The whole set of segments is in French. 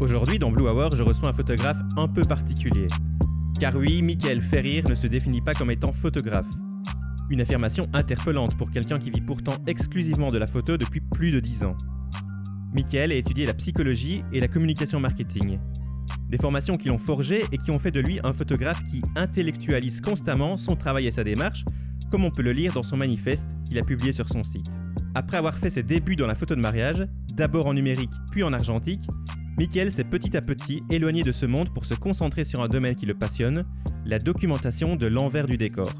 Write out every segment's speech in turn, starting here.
Aujourd'hui, dans Blue Hour, je reçois un photographe un peu particulier. Car oui, Michael Ferrir ne se définit pas comme étant photographe. Une affirmation interpellante pour quelqu'un qui vit pourtant exclusivement de la photo depuis plus de 10 ans. Michael a étudié la psychologie et la communication marketing. Des formations qui l'ont forgé et qui ont fait de lui un photographe qui intellectualise constamment son travail et sa démarche, comme on peut le lire dans son manifeste qu'il a publié sur son site. Après avoir fait ses débuts dans la photo de mariage, d'abord en numérique puis en argentique, Michael s'est petit à petit éloigné de ce monde pour se concentrer sur un domaine qui le passionne, la documentation de l'envers du décor.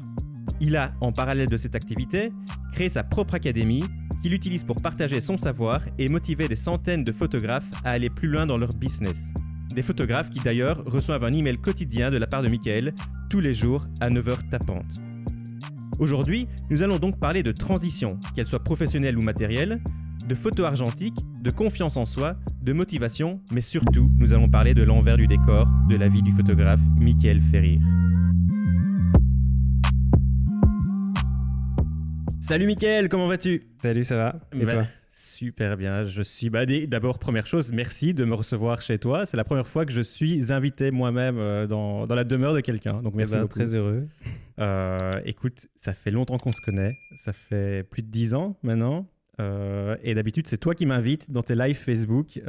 Il a, en parallèle de cette activité, créé sa propre académie qu'il utilise pour partager son savoir et motiver des centaines de photographes à aller plus loin dans leur business. Des photographes qui d'ailleurs reçoivent un email quotidien de la part de Michael, tous les jours à 9h tapantes. Aujourd'hui, nous allons donc parler de transition, qu'elle soit professionnelle ou matérielle, de photo argentique, de confiance en soi, de motivation, mais surtout, nous allons parler de l'envers du décor de la vie du photographe Michael Ferrir. Salut Michael, comment vas-tu ? Salut, ça va ? Et toi ? Super bien, je suis... d'abord, première chose, merci de me recevoir chez toi. C'est la première fois que je suis invité moi-même dans la demeure de quelqu'un, donc merci beaucoup. Très heureux. Écoute, ça fait longtemps qu'on se connaît, ça fait plus de 10 ans maintenant. Et d'habitude, c'est toi qui m'invites dans tes lives Facebook, tu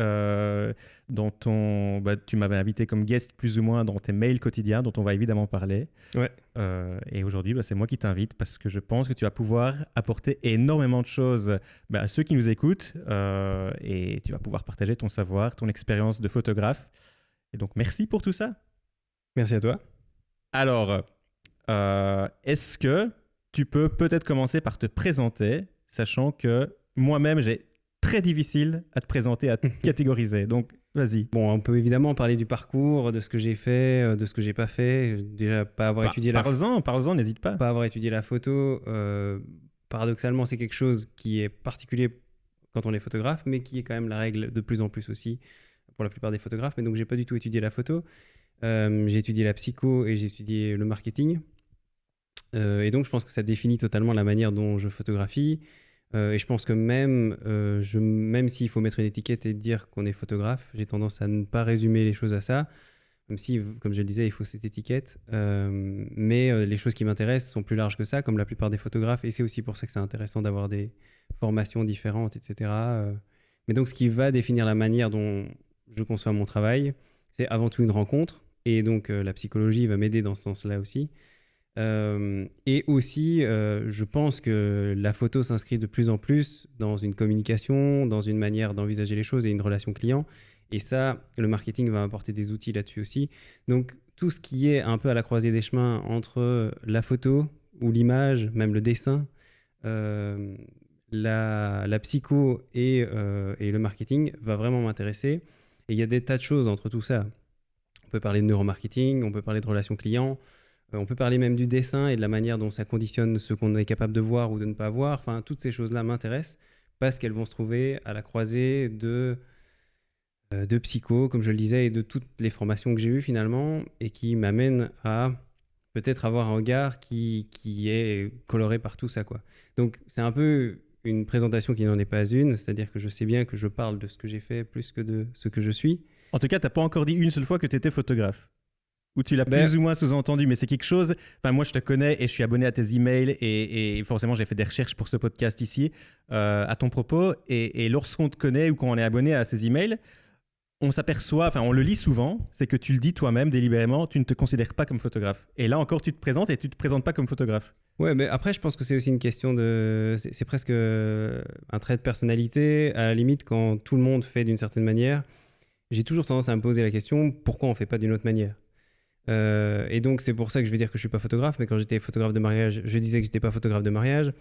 m'avais invité comme guest plus ou moins dans tes mails quotidiens dont on va évidemment parler. Ouais. Et aujourd'hui, c'est moi qui t'invite parce que je pense que tu vas pouvoir apporter énormément de choses à ceux qui nous écoutent et tu vas pouvoir partager ton savoir, ton expérience de photographe. Et donc, merci pour tout ça. Merci à toi. Alors, est-ce que tu peux peut-être commencer par te présenter, sachant que moi-même, j'ai très difficile à te présenter, à te catégoriser. Donc, vas-y. Bon, on peut évidemment parler du parcours, de ce que j'ai fait, de ce que j'ai pas fait. Déjà, pas avoir étudié Parle-en, n'hésite pas. Pas avoir étudié la photo. Paradoxalement, c'est quelque chose qui est particulier quand on est photographe, mais qui est quand même la règle de plus en plus aussi pour la plupart des photographes. Mais donc, j'ai pas du tout étudié la photo. J'ai étudié la psycho et j'ai étudié le marketing. Et donc, je pense que ça définit totalement la manière dont je photographie. Et je pense que même s'il faut mettre une étiquette et dire qu'on est photographe, j'ai tendance à ne pas résumer les choses à ça, même si, comme je le disais, il faut cette étiquette. Mais les choses qui m'intéressent sont plus larges que ça, comme la plupart des photographes, et c'est aussi pour ça que c'est intéressant d'avoir des formations différentes, etc. Mais donc, ce qui va définir la manière dont je conçois mon travail, c'est avant tout une rencontre, et donc la psychologie va m'aider dans ce sens-là aussi. Et aussi, je pense que la photo s'inscrit de plus en plus dans une communication, dans une manière d'envisager les choses et une relation client. Et ça, le marketing va apporter des outils là-dessus aussi. Donc, tout ce qui est un peu à la croisée des chemins entre la photo ou l'image, même le dessin, la psycho et le marketing va vraiment m'intéresser. Et il y a des tas de choses entre tout ça. On peut parler de neuromarketing, on peut parler de relations clients. On peut parler même du dessin et de la manière dont ça conditionne ce qu'on est capable de voir ou de ne pas voir. Enfin, toutes ces choses-là m'intéressent parce qu'elles vont se trouver à la croisée de psycho, comme je le disais, et de toutes les formations que j'ai eues finalement et qui m'amènent à peut-être avoir un regard qui est coloré par tout ça, quoi. Donc, c'est un peu une présentation qui n'en est pas une, c'est-à-dire que je sais bien que je parle de ce que j'ai fait plus que de ce que je suis. En tout cas, tu n'as pas encore dit une seule fois que tu étais photographe. Ou tu l'as plus ou moins sous-entendu, mais c'est quelque chose... Enfin, moi, je te connais et je suis abonné à tes emails et forcément, j'ai fait des recherches pour ce podcast ici à ton propos. Et lorsqu'on te connaît ou quand on est abonné à ces emails, on s'aperçoit, enfin, on le lit souvent, c'est que tu le dis toi-même délibérément, tu ne te considères pas comme photographe. Et là encore, tu te présentes et tu ne te présentes pas comme photographe. Ouais, mais après, je pense que c'est aussi une question de... C'est presque un trait de personnalité. À la limite, quand tout le monde fait d'une certaine manière, j'ai toujours tendance à me poser la question, pourquoi on ne fait pas d'une autre manière ? Et donc c'est pour ça que je vais dire que je suis pas photographe, mais quand j'étais photographe de mariage, je disais que j'étais pas photographe de mariage.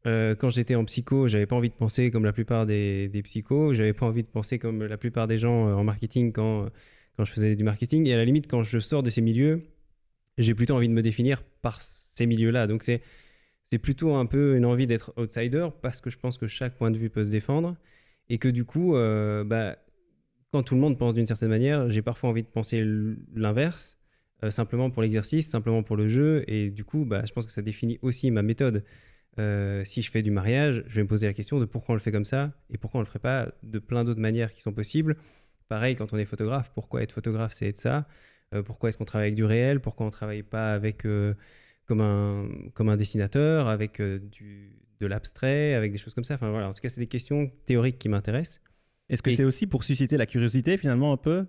Quand j'étais en psycho, j'avais pas envie de penser comme la plupart des psychos, j'avais pas envie de penser comme la plupart des gens en marketing quand je faisais du marketing. Et à la limite, quand je sors de ces milieux, j'ai plutôt envie de me définir par ces milieux-là. Donc c'est plutôt un peu une envie d'être outsider parce que je pense que chaque point de vue peut se défendre et que du coup, quand tout le monde pense d'une certaine manière, j'ai parfois envie de penser l'inverse. Simplement pour l'exercice, simplement pour le jeu. Et du coup, je pense que ça définit aussi ma méthode. Si je fais du mariage, je vais me poser la question de pourquoi on le fait comme ça et pourquoi on ne le ferait pas de plein d'autres manières qui sont possibles pareil, quand on est photographe, pourquoi être photographe, c'est être ça. Pourquoi est-ce qu'on travaille avec du réel? Pourquoi on ne travaille pas avec, comme un dessinateur, avec de l'abstrait, avec des choses comme ça? Enfin, voilà. En tout cas, c'est des questions théoriques qui m'intéressent. Est-ce que Et c'est aussi pour susciter la curiosité finalement un peu?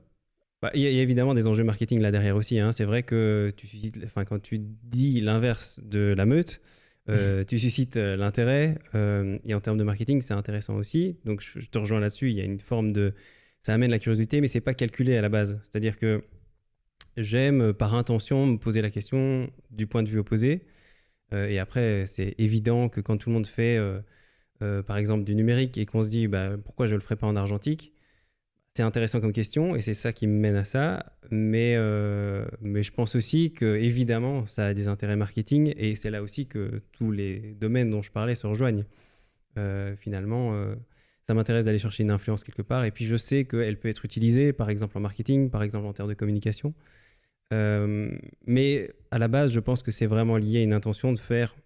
il y a évidemment des enjeux marketing là derrière aussi, hein. C'est vrai que quand tu dis l'inverse de la meute, tu suscites l'intérêt. Et en termes de marketing, c'est intéressant aussi. Donc, je te rejoins là-dessus. Il y a une forme de... Ça amène la curiosité, mais c'est pas calculé à la base. C'est-à-dire que j'aime, par intention, me poser la question du point de vue opposé. Et après, c'est évident que quand tout le monde fait, par exemple, du numérique et qu'on se dit pourquoi je ne le ferais pas en argentique, c'est intéressant comme question et c'est ça qui me mène à ça. Mais je pense aussi que, évidemment, ça a des intérêts marketing et c'est là aussi que tous les domaines dont je parlais se rejoignent. Finalement, ça m'intéresse d'aller chercher une influence quelque part et puis je sais qu'elle peut être utilisée, par exemple en marketing, par exemple en termes de communication. Mais à la base, je pense que c'est vraiment lié à une intention de faire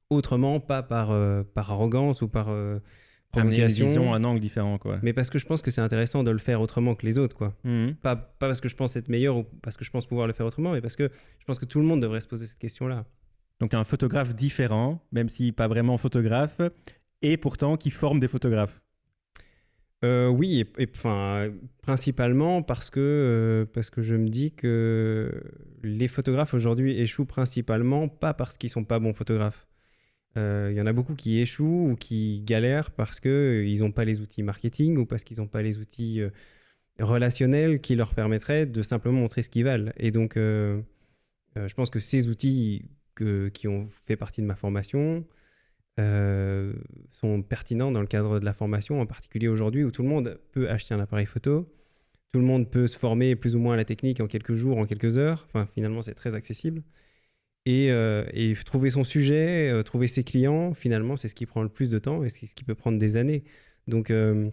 autrement, pas par arrogance ou par Amener une vision, provocation, un angle différent, quoi. mais parce que je pense que c'est intéressant de le faire autrement que les autres, quoi. Mhm. Pas parce que je pense être meilleur ou parce que je pense pouvoir le faire autrement, mais parce que je pense que tout le monde devrait se poser cette question-là. Donc un photographe différent, même si pas vraiment photographe, et pourtant qui forme des photographes. Oui, enfin, principalement parce que je me dis que les photographes aujourd'hui échouent principalement pas parce qu'ils sont pas bons photographes. Il y en a beaucoup qui échouent ou qui galèrent parce qu'ils n'ont pas les outils marketing ou parce qu'ils n'ont pas les outils relationnels qui leur permettraient de simplement montrer ce qu'ils valent. Et donc, je pense que ces outils qui ont fait partie de ma formation sont pertinents dans le cadre de la formation, en particulier aujourd'hui où tout le monde peut acheter un appareil photo, tout le monde peut se former plus ou moins à la technique en quelques jours, en quelques heures. Enfin, finalement, c'est très accessible. Et trouver son sujet, trouver ses clients, finalement, c'est ce qui prend le plus de temps et c'est ce qui peut prendre des années. Donc, comme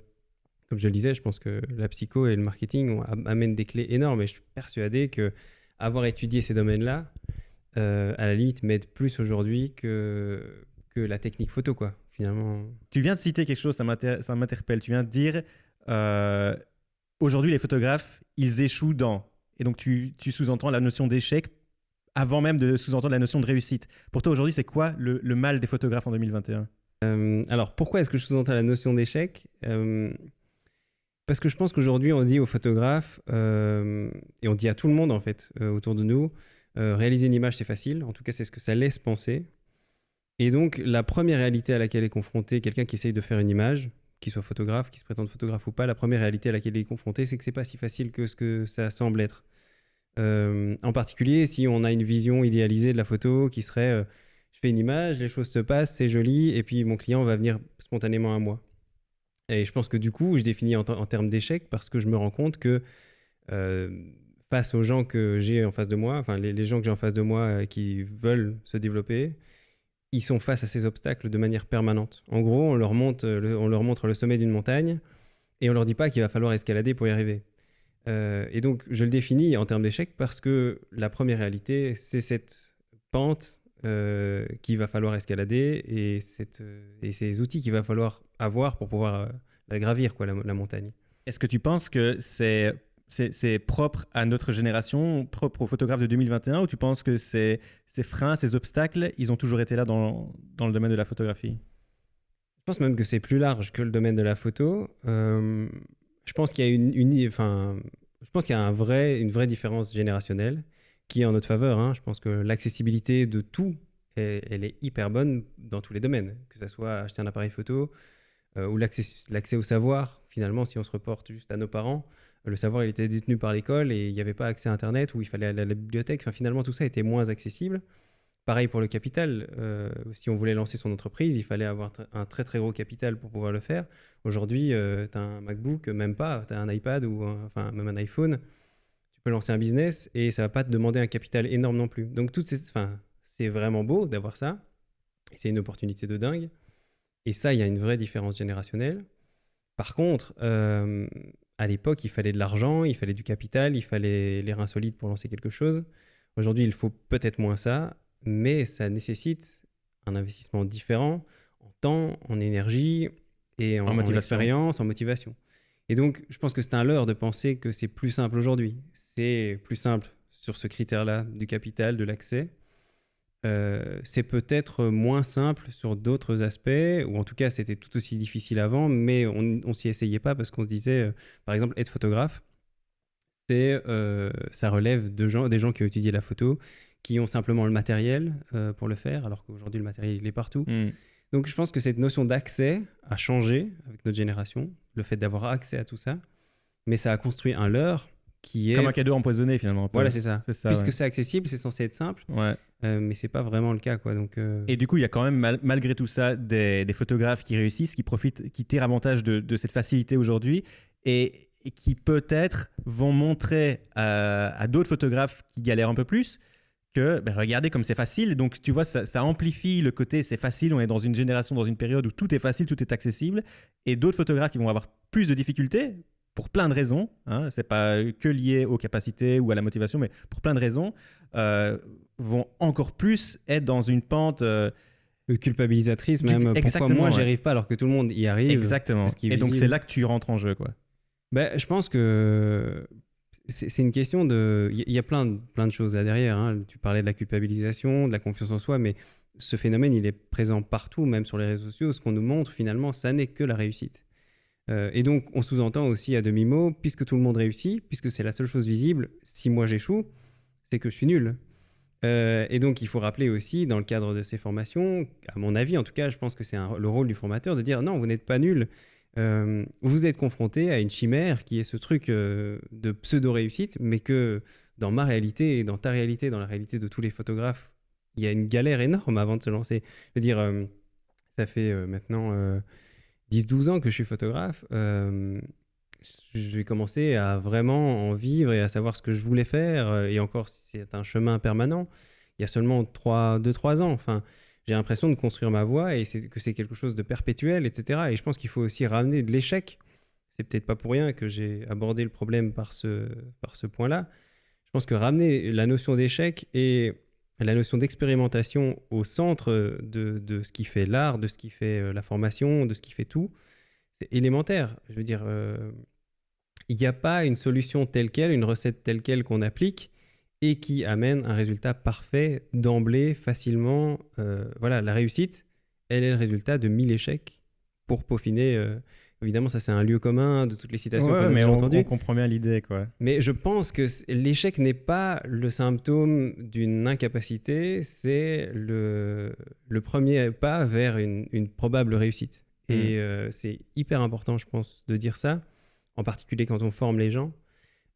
je le disais, je pense que la psycho et le marketing amènent des clés énormes et je suis persuadé que avoir étudié ces domaines-là, à la limite, m'aide plus aujourd'hui que la technique photo, quoi, finalement. Tu viens de citer quelque chose, ça m'interpelle. Tu viens de dire, aujourd'hui les photographes, ils échouent dans... Et donc tu sous-entends la notion d'échec avant même de sous-entendre la notion de réussite. Pour toi, aujourd'hui, c'est quoi le mal des photographes en 2021 ? Alors, pourquoi est-ce que je sous-entends la notion d'échec ? Parce que je pense qu'aujourd'hui, on dit aux photographes, et on dit à tout le monde, en fait, autour de nous, réaliser une image, c'est facile. En tout cas, c'est ce que ça laisse penser. Et donc, la première réalité à laquelle est confronté quelqu'un qui essaye de faire une image, qu'il soit photographe, qu'il se prétende photographe ou pas, la première réalité à laquelle il est confronté, c'est que c'est pas si facile que ce que ça semble être. En particulier, si on a une vision idéalisée de la photo qui serait je fais une image, les choses se passent, c'est joli, et puis mon client va venir spontanément à moi. Et je pense que du coup, je définis en termes d'échec parce que je me rends compte que face aux gens que j'ai en face de moi, enfin les gens que j'ai en face de moi qui veulent se développer, ils sont face à ces obstacles de manière permanente. En gros, on leur montre le sommet d'une montagne et on leur dit pas qu'il va falloir escalader pour y arriver. Et donc, je le définis en termes d'échec parce que la première réalité, c'est cette pente qu'il va falloir escalader et ces outils qu'il va falloir avoir pour pouvoir la gravir, quoi, la montagne. Est-ce que tu penses que c'est propre à notre génération, propre aux photographes de 2021, ou tu penses que ces freins, ces obstacles, ils ont toujours été là dans le domaine de la photographie ? Je pense même que c'est plus large que le domaine de la photo. Je pense qu'il y a je pense qu'il y a une vraie différence générationnelle qui est en notre faveur, hein. Je pense que l'accessibilité de tout, elle est hyper bonne dans tous les domaines, que ce soit acheter un appareil photo ou l'accès au savoir. Finalement, si on se reporte juste à nos parents, le savoir il était détenu par l'école et il n'y avait pas accès à Internet ou il fallait aller à la bibliothèque. Enfin, finalement, tout ça était moins accessible. Pareil pour le capital. Si on voulait lancer son entreprise, il fallait avoir un très très gros capital pour pouvoir le faire. Aujourd'hui, tu as un MacBook, même pas, tu as un iPad ou même un iPhone. Tu peux lancer un business et ça ne va pas te demander un capital énorme non plus. Donc, c'est vraiment beau d'avoir ça. C'est une opportunité de dingue. Et ça, il y a une vraie différence générationnelle. Par contre, à l'époque, il fallait de l'argent, il fallait du capital, il fallait les reins solides pour lancer quelque chose. Aujourd'hui, il faut peut-être moins ça, mais ça nécessite un investissement différent en temps, en énergie et en motivation. expérience, en motivation. Et donc, je pense que c'est un leurre de penser que c'est plus simple aujourd'hui. C'est plus simple sur ce critère-là du capital, de l'accès. C'est peut-être moins simple sur d'autres aspects, ou en tout cas, c'était tout aussi difficile avant, mais on ne s'y essayait pas parce qu'on se disait, par exemple, être photographe, ça relève des gens qui ont étudié la photo, qui ont simplement le matériel pour le faire, alors qu'aujourd'hui, le matériel, il est partout. Donc, je pense que cette notion d'accès a changé avec notre génération, le fait d'avoir accès à tout ça, mais ça a construit un leurre qui est... Comme un cadeau empoisonné, finalement. Un peu. Voilà, c'est ça. Puisque ouais. c'est accessible, c'est censé être simple, Ouais. mais c'est pas vraiment le cas, quoi. Donc, Et du coup, il y a quand même, malgré tout ça, des photographes qui réussissent, qui tirent avantage de cette facilité aujourd'hui et qui peut-être vont montrer à d'autres photographes qui galèrent un peu plus que regardez comme c'est facile. Donc, tu vois, ça amplifie le côté c'est facile. On est dans une génération, dans une période où tout est facile, tout est accessible. Et d'autres photographes qui vont avoir plus de difficultés pour plein de raisons. Hein, c'est pas que lié aux capacités ou à la motivation, mais pour plein de raisons, vont encore plus être dans une pente culpabilisatrice même. Pourquoi moi j'y arrive pas alors que tout le monde y arrive. Exactement. Et donc c'est là que tu rentres en jeu, quoi. Je pense que c'est une question de... Il y a plein de choses là derrière. Hein. Tu parlais de la culpabilisation, de la confiance en soi, mais ce phénomène, il est présent partout, même sur les réseaux sociaux. Ce qu'on nous montre, finalement, ça n'est que la réussite. Et donc, on sous-entend aussi à demi-mot, puisque tout le monde réussit, puisque c'est la seule chose visible, si moi j'échoue, c'est que je suis nul. Et donc, il faut rappeler aussi, dans le cadre de ces formations, à mon avis, en tout cas, je pense que c'est le rôle du formateur de dire non, vous n'êtes pas nul. Vous êtes confronté à une chimère qui est ce truc de pseudo-réussite, mais que dans ma réalité et dans ta réalité, dans la réalité de tous les photographes, il y a une galère énorme avant de se lancer. Je veux dire, ça fait maintenant 10-12 ans que je suis photographe. J'ai commencé à vraiment en vivre et à savoir ce que je voulais faire. Et encore, c'est un chemin permanent. Il y a seulement 2-3 ans. Enfin, j'ai l'impression de construire ma voie et que c'est quelque chose de perpétuel, etc. Et je pense qu'il faut aussi ramener de l'échec. C'est peut-être pas pour rien que j'ai abordé le problème par ce point-là. Je pense que ramener la notion d'échec et la notion d'expérimentation au centre de ce qui fait l'art, de ce qui fait la formation, de ce qui fait tout, c'est élémentaire. Je veux dire, il n'y a pas une solution telle quelle, une recette telle quelle qu'on applique et qui amène un résultat parfait d'emblée, facilement. Voilà, la réussite, elle est le résultat de 1000 échecs pour peaufiner. Évidemment, ça c'est un lieu commun de toutes les citations qu'on a déjà entendues. On comprend bien l'idée, quoi. Mais je pense que l'échec n'est pas le symptôme d'une incapacité, c'est le premier pas vers une probable réussite. Et c'est hyper important, je pense, de dire ça, en particulier quand on forme les gens.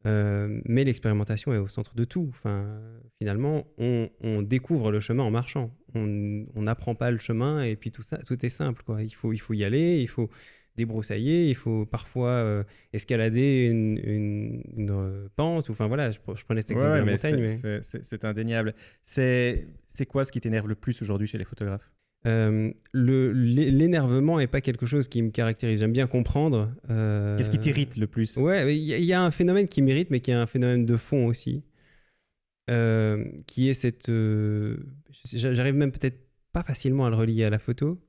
Mais l'expérimentation est au centre de tout. Enfin, finalement, on découvre le chemin en marchant. On n'apprend pas le chemin et puis tout est simple, quoi. Il faut y aller, il faut débroussailler, il faut parfois escalader une pente. Enfin voilà, je prenais cet exemple de la montagne. C'est indéniable. C'est quoi ce qui t'énerve le plus aujourd'hui chez les photographes ? L'énervement n'est pas quelque chose qui me caractérise. J'aime bien comprendre. Qu'est-ce qui t'irrite le plus ? Ouais, il y a un phénomène qui m'irrite, mais qui est un phénomène de fond aussi, qui est cette... j'arrive même peut-être pas facilement à le relier à la photo,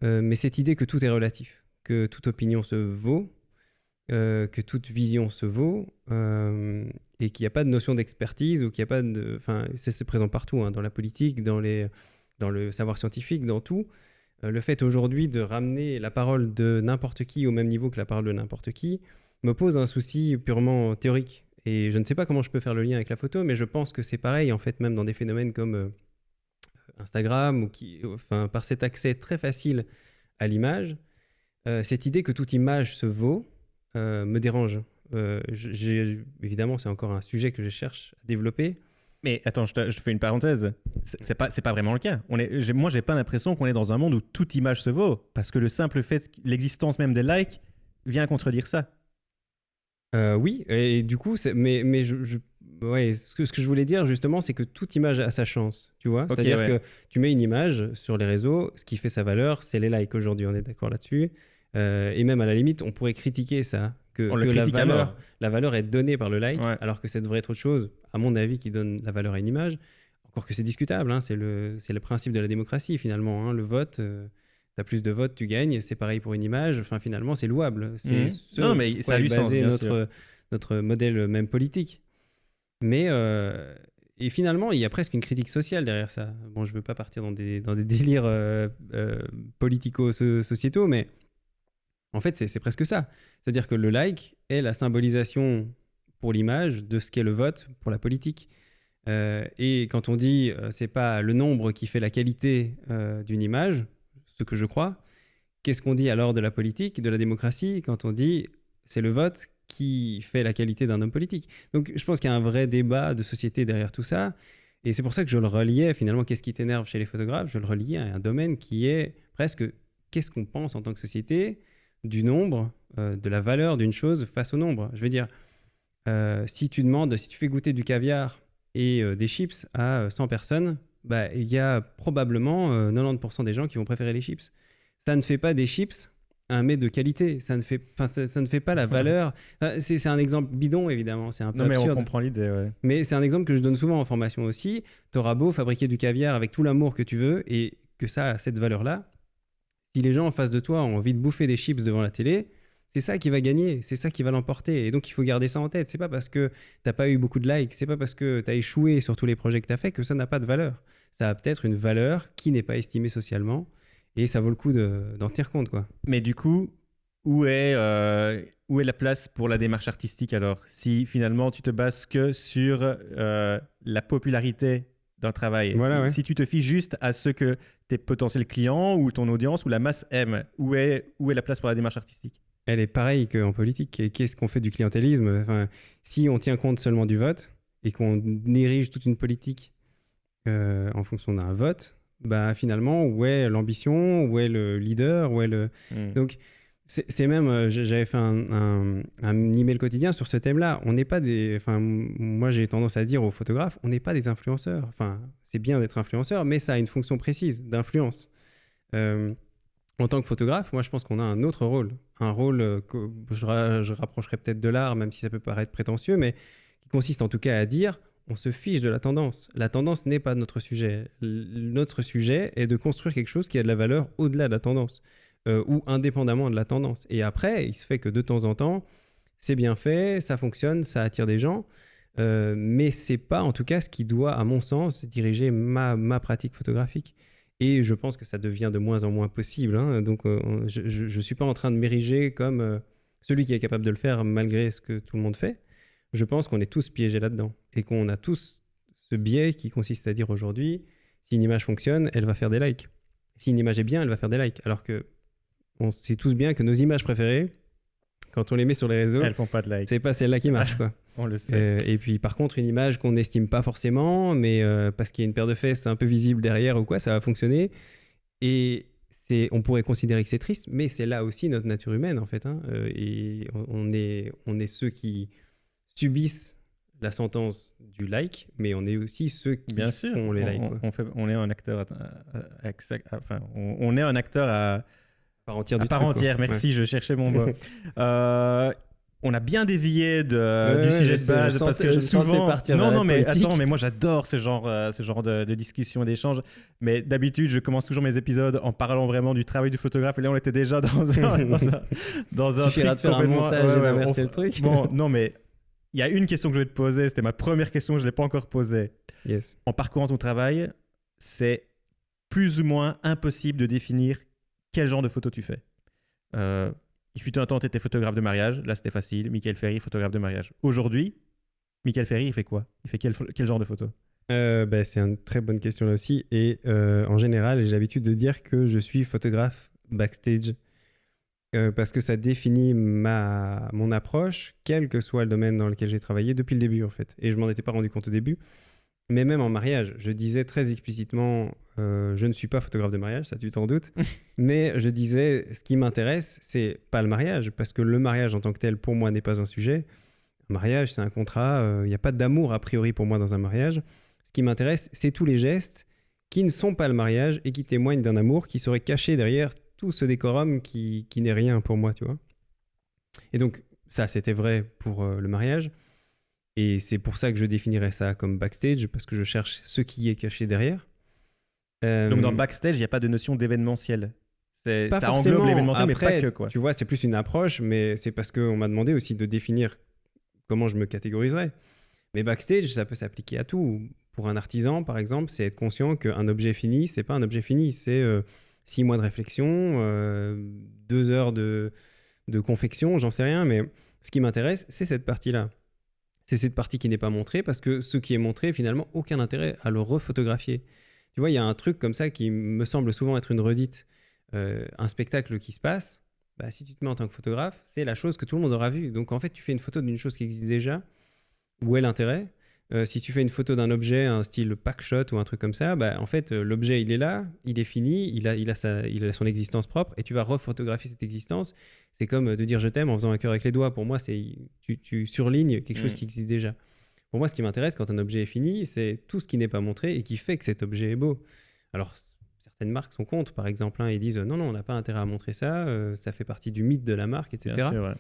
mais cette idée que tout est relatif, que toute opinion se vaut, que toute vision se vaut, et qu'il n'y a pas de notion d'expertise, ou qu'il n'y a pas de... Enfin, c'est présent partout, hein, dans la politique, dans le savoir scientifique, dans tout. Le fait aujourd'hui de ramener la parole de n'importe qui au même niveau que la parole de n'importe qui me pose un souci purement théorique. Et je ne sais pas comment je peux faire le lien avec la photo, mais je pense que c'est pareil, en fait, même dans des phénomènes comme Instagram, par cet accès très facile à l'image, cette idée que toute image se vaut me dérange. Évidemment, c'est encore un sujet que je cherche à développer. Mais attends, je fais une parenthèse. C'est pas vraiment le cas. Moi, j'ai pas l'impression qu'on est dans un monde où toute image se vaut, parce que le simple fait, l'existence même des likes vient contredire ça. Oui, et du coup, mais ce que je voulais dire justement, c'est que toute image a sa chance, tu vois. C'est-à-dire que tu mets une image sur les réseaux, ce qui fait sa valeur, c'est les likes aujourd'hui, on est d'accord là-dessus. Et même à la limite, on pourrait critiquer ça, que la valeur est donnée par le like, alors que ça devrait être autre chose, à mon avis, qui donne la valeur à une image. Encore que c'est discutable, hein, c'est le principe de la démocratie finalement, hein, le vote. as plus de votes, tu gagnes. C'est pareil pour une image. Enfin, finalement, c'est louable. C'est Non, mais sur ça a quoi est du sens, basé bien sûr. notre modèle même politique. Mais et finalement, il y a presque une critique sociale derrière ça. Bon, je veux pas partir dans des délires politico-sociétaux, mais en fait, c'est presque ça. C'est-à-dire que le like est la symbolisation pour l'image de ce qu'est le vote pour la politique. Et quand on dit c'est pas le nombre qui fait la qualité d'une image, ce que je crois, qu'est-ce qu'on dit alors de la politique, de la démocratie, quand on dit c'est le vote qui fait la qualité d'un homme politique? Donc je pense qu'il y a un vrai débat de société derrière tout ça. Et c'est pour ça que je le reliais finalement, qu'est-ce qui t'énerve chez les photographes? Je le reliais à un domaine qui est presque qu'est-ce qu'on pense en tant que société du nombre, de la valeur d'une chose face au nombre. Je veux dire, si tu fais goûter du caviar et des chips à 100 personnes, bah, il y a probablement 90% des gens qui vont préférer les chips. Ça ne fait pas des chips un mets de qualité. Ça ne fait pas la valeur. C'est un exemple bidon, évidemment. C'est un peu Non, mais on absurde. comprend l'idée, ouais. Mais c'est un exemple que je donne souvent en formation aussi. Tu auras beau fabriquer du caviar avec tout l'amour que tu veux et que ça a cette valeur-là. Si les gens en face de toi ont envie de bouffer des chips devant la télé, c'est ça qui va gagner, c'est ça qui va l'emporter. Et donc, il faut garder ça en tête. C'est pas parce que t'as pas eu beaucoup de likes, c'est pas parce que tu as échoué sur tous les projets que tu as fait que ça n'a pas de valeur. Ça a peut-être une valeur qui n'est pas estimée socialement et ça vaut le coup d'en tenir compte, quoi. Mais du coup, où est la place pour la démarche artistique alors? Si finalement tu te bases que sur la popularité d'un travail, Voilà, ouais. si tu te fies juste à ce que tes potentiels clients ou ton audience ou la masse aiment, où est la place pour la démarche artistique? Elle est pareille qu'en politique. Et qu'est-ce qu'on fait du clientélisme? Enfin, si on tient compte seulement du vote et qu'on érige toute une politique en fonction d'un vote, bah finalement, où est l'ambition? Où est le leader? Où est le... Donc, c'est même, j'avais fait un email quotidien sur ce thème-là. On n'est pas des... Enfin, moi, j'ai tendance à dire aux photographes, on n'est pas des influenceurs. Enfin, c'est bien d'être influenceur, mais ça a une fonction précise d'influence. En tant que photographe, moi, je pense qu'on a un autre rôle. Un rôle que je rapprocherais peut-être de l'art, même si ça peut paraître prétentieux, mais qui consiste en tout cas à dire on se fiche de la tendance. La tendance n'est pas notre sujet. Notre sujet est de construire quelque chose qui a de la valeur au-delà de la tendance ou indépendamment de la tendance. Et après, il se fait que de temps en temps, c'est bien fait, ça fonctionne, ça attire des gens, mais c'est pas en tout cas ce qui doit, à mon sens, diriger ma pratique photographique. Et je pense que ça devient de moins en moins possible. Hein. Donc, je ne suis pas en train de m'ériger comme celui qui est capable de le faire malgré ce que tout le monde fait. Je pense qu'on est tous piégés là-dedans et qu'on a tous ce biais qui consiste à dire aujourd'hui, si une image fonctionne, elle va faire des likes. Si une image est bien, elle va faire des likes. Alors que on sait tous bien que nos images préférées, quand on les met sur les réseaux, elles font pas de likes. C'est pas celle-là qui marche, quoi. On le sait. Et puis par contre, une image qu'on n'estime pas forcément, mais parce qu'il y a une paire de fesses un peu visible derrière ou quoi, ça va fonctionner. Et on pourrait considérer que c'est triste, mais c'est là aussi notre nature humaine, en fait. Hein. Et on est ceux qui subissent la sentence du like, mais on est aussi ceux qui Bien sûr, font les likes. on est un acteur, on est un acteur à part entière à du part truc, entière. quoi. Merci, je cherchais mon mot. On a bien dévié du ouais, sujet je de base sais, parce je que sentais souvent partir vers la non mais politique. attends, mais moi j'adore ce genre de discussion et d'échange, mais d'habitude je commence toujours mes épisodes en parlant vraiment du travail du photographe et là on était déjà dans un suffira truc de faire un complètement montage et d'inverser le truc. Bon, non mais il y a une question que je vais te poser, c'était ma première question, je l'ai pas encore posée. Yes. En parcourant ton travail, c'est plus ou moins impossible de définir quel genre de photo tu fais. Il fut un temps, tu étais photographe de mariage. Là, c'était facile. Michael Ferry, photographe de mariage. Aujourd'hui, Michael Ferry, il fait quoi? Il fait quel genre de photo? C'est une très bonne question là aussi. Et en général, j'ai l'habitude de dire que je suis photographe backstage parce que ça définit mon approche, quel que soit le domaine dans lequel j'ai travaillé depuis le début, en fait. Et je m'en étais pas rendu compte au début. Mais même en mariage, je disais très explicitement, je ne suis pas photographe de mariage, ça tu t'en doutes, mais je disais, ce qui m'intéresse, c'est pas le mariage, parce que le mariage en tant que tel, pour moi, n'est pas un sujet. Un mariage, c'est un contrat, il n'y a pas d'amour a priori pour moi dans un mariage. Ce qui m'intéresse, c'est tous les gestes qui ne sont pas le mariage et qui témoignent d'un amour qui serait caché derrière tout ce décorum qui n'est rien pour moi, tu vois. Et donc, ça, c'était vrai pour le mariage. Et c'est pour ça que je définirais ça comme backstage, parce que je cherche ce qui est caché derrière. Donc dans backstage, il n'y a pas de notion d'événementiel. Pas Ça forcément. englobe l'événementiel, mais Après, pas que, quoi. tu vois, c'est plus une approche, mais c'est parce qu'on m'a demandé aussi de définir comment je me catégoriserais. Mais backstage, ça peut s'appliquer à tout. Pour un artisan, par exemple, c'est être conscient qu'un objet fini, c'est pas un objet fini, c'est 6 mois de réflexion, 2 heures de confection, j'en sais rien, mais ce qui m'intéresse, c'est cette partie-là. C'est cette partie qui n'est pas montrée, parce que ce qui est montré, finalement, aucun intérêt à le refotographier. Tu vois, il y a un truc comme ça qui me semble souvent être une redite. Un spectacle qui se passe, bah, si tu te mets en tant que photographe, c'est la chose que tout le monde aura vue. Donc en fait, tu fais une photo d'une chose qui existe déjà. Où est l'intérêt? Si tu fais une photo d'un objet, un style pack shot ou un truc comme ça, bah, en fait, l'objet, il est là, il est fini, il a son existence propre, et tu vas refotographier cette existence. C'est comme de dire je t'aime en faisant un cœur avec les doigts. Pour moi, tu surlignes quelque chose qui existe déjà. Pour moi, ce qui m'intéresse quand un objet est fini, c'est tout ce qui n'est pas montré et qui fait que cet objet est beau. Alors, certaines marques sont contre, par exemple, ils disent non, on n'a pas intérêt à montrer ça, ça fait partie du mythe de la marque, etc. Bien sûr, ouais.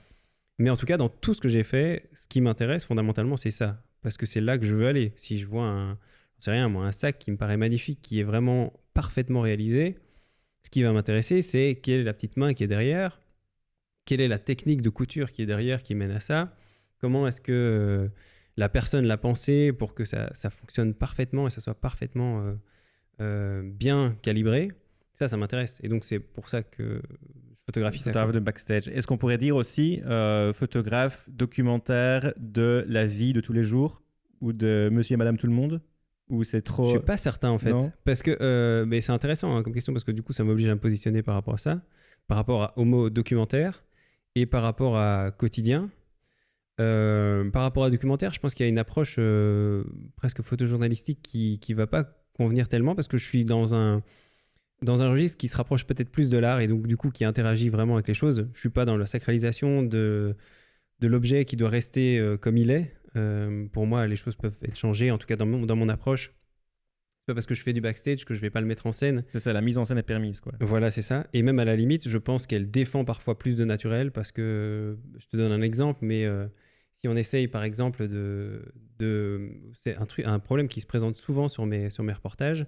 Mais en tout cas, dans tout ce que j'ai fait, ce qui m'intéresse fondamentalement, c'est ça. Parce que c'est là que je veux aller. Si je vois un sac qui me paraît magnifique, qui est vraiment parfaitement réalisé, ce qui va m'intéresser, c'est quelle est la petite main qui est derrière, quelle est la technique de couture qui est derrière, qui mène à ça, comment est-ce que la personne l'a pensé pour que ça fonctionne parfaitement et ça soit parfaitement bien calibré. Ça m'intéresse. Et donc, c'est pour ça que je photographie ça. Photographe de backstage. Est-ce qu'on pourrait dire aussi photographe documentaire de la vie de tous les jours ou de monsieur et madame tout le monde? Ou c'est trop... Je suis pas certain en fait. Non. Parce que mais c'est intéressant comme question parce que du coup, ça m'oblige à me positionner par rapport à ça, par rapport au mot documentaire et par rapport à quotidien. Par rapport à documentaire, je pense qu'il y a une approche presque photojournalistique qui va pas convenir tellement parce que je suis dans un registre qui se rapproche peut-être plus de l'art et donc du coup qui interagit vraiment avec les choses. Je suis pas dans la sacralisation de l'objet qui doit rester comme il est. Pour moi, les choses peuvent être changées, en tout cas dans mon approche. C'est pas parce que je fais du backstage que je vais pas le mettre en scène. C'est ça, la mise en scène est permise, quoi. Voilà, c'est ça. Et même à la limite, je pense qu'elle défend parfois plus de naturel parce que, je te donne un exemple, mais si on essaye par exemple c'est un problème qui se présente souvent sur mes reportages.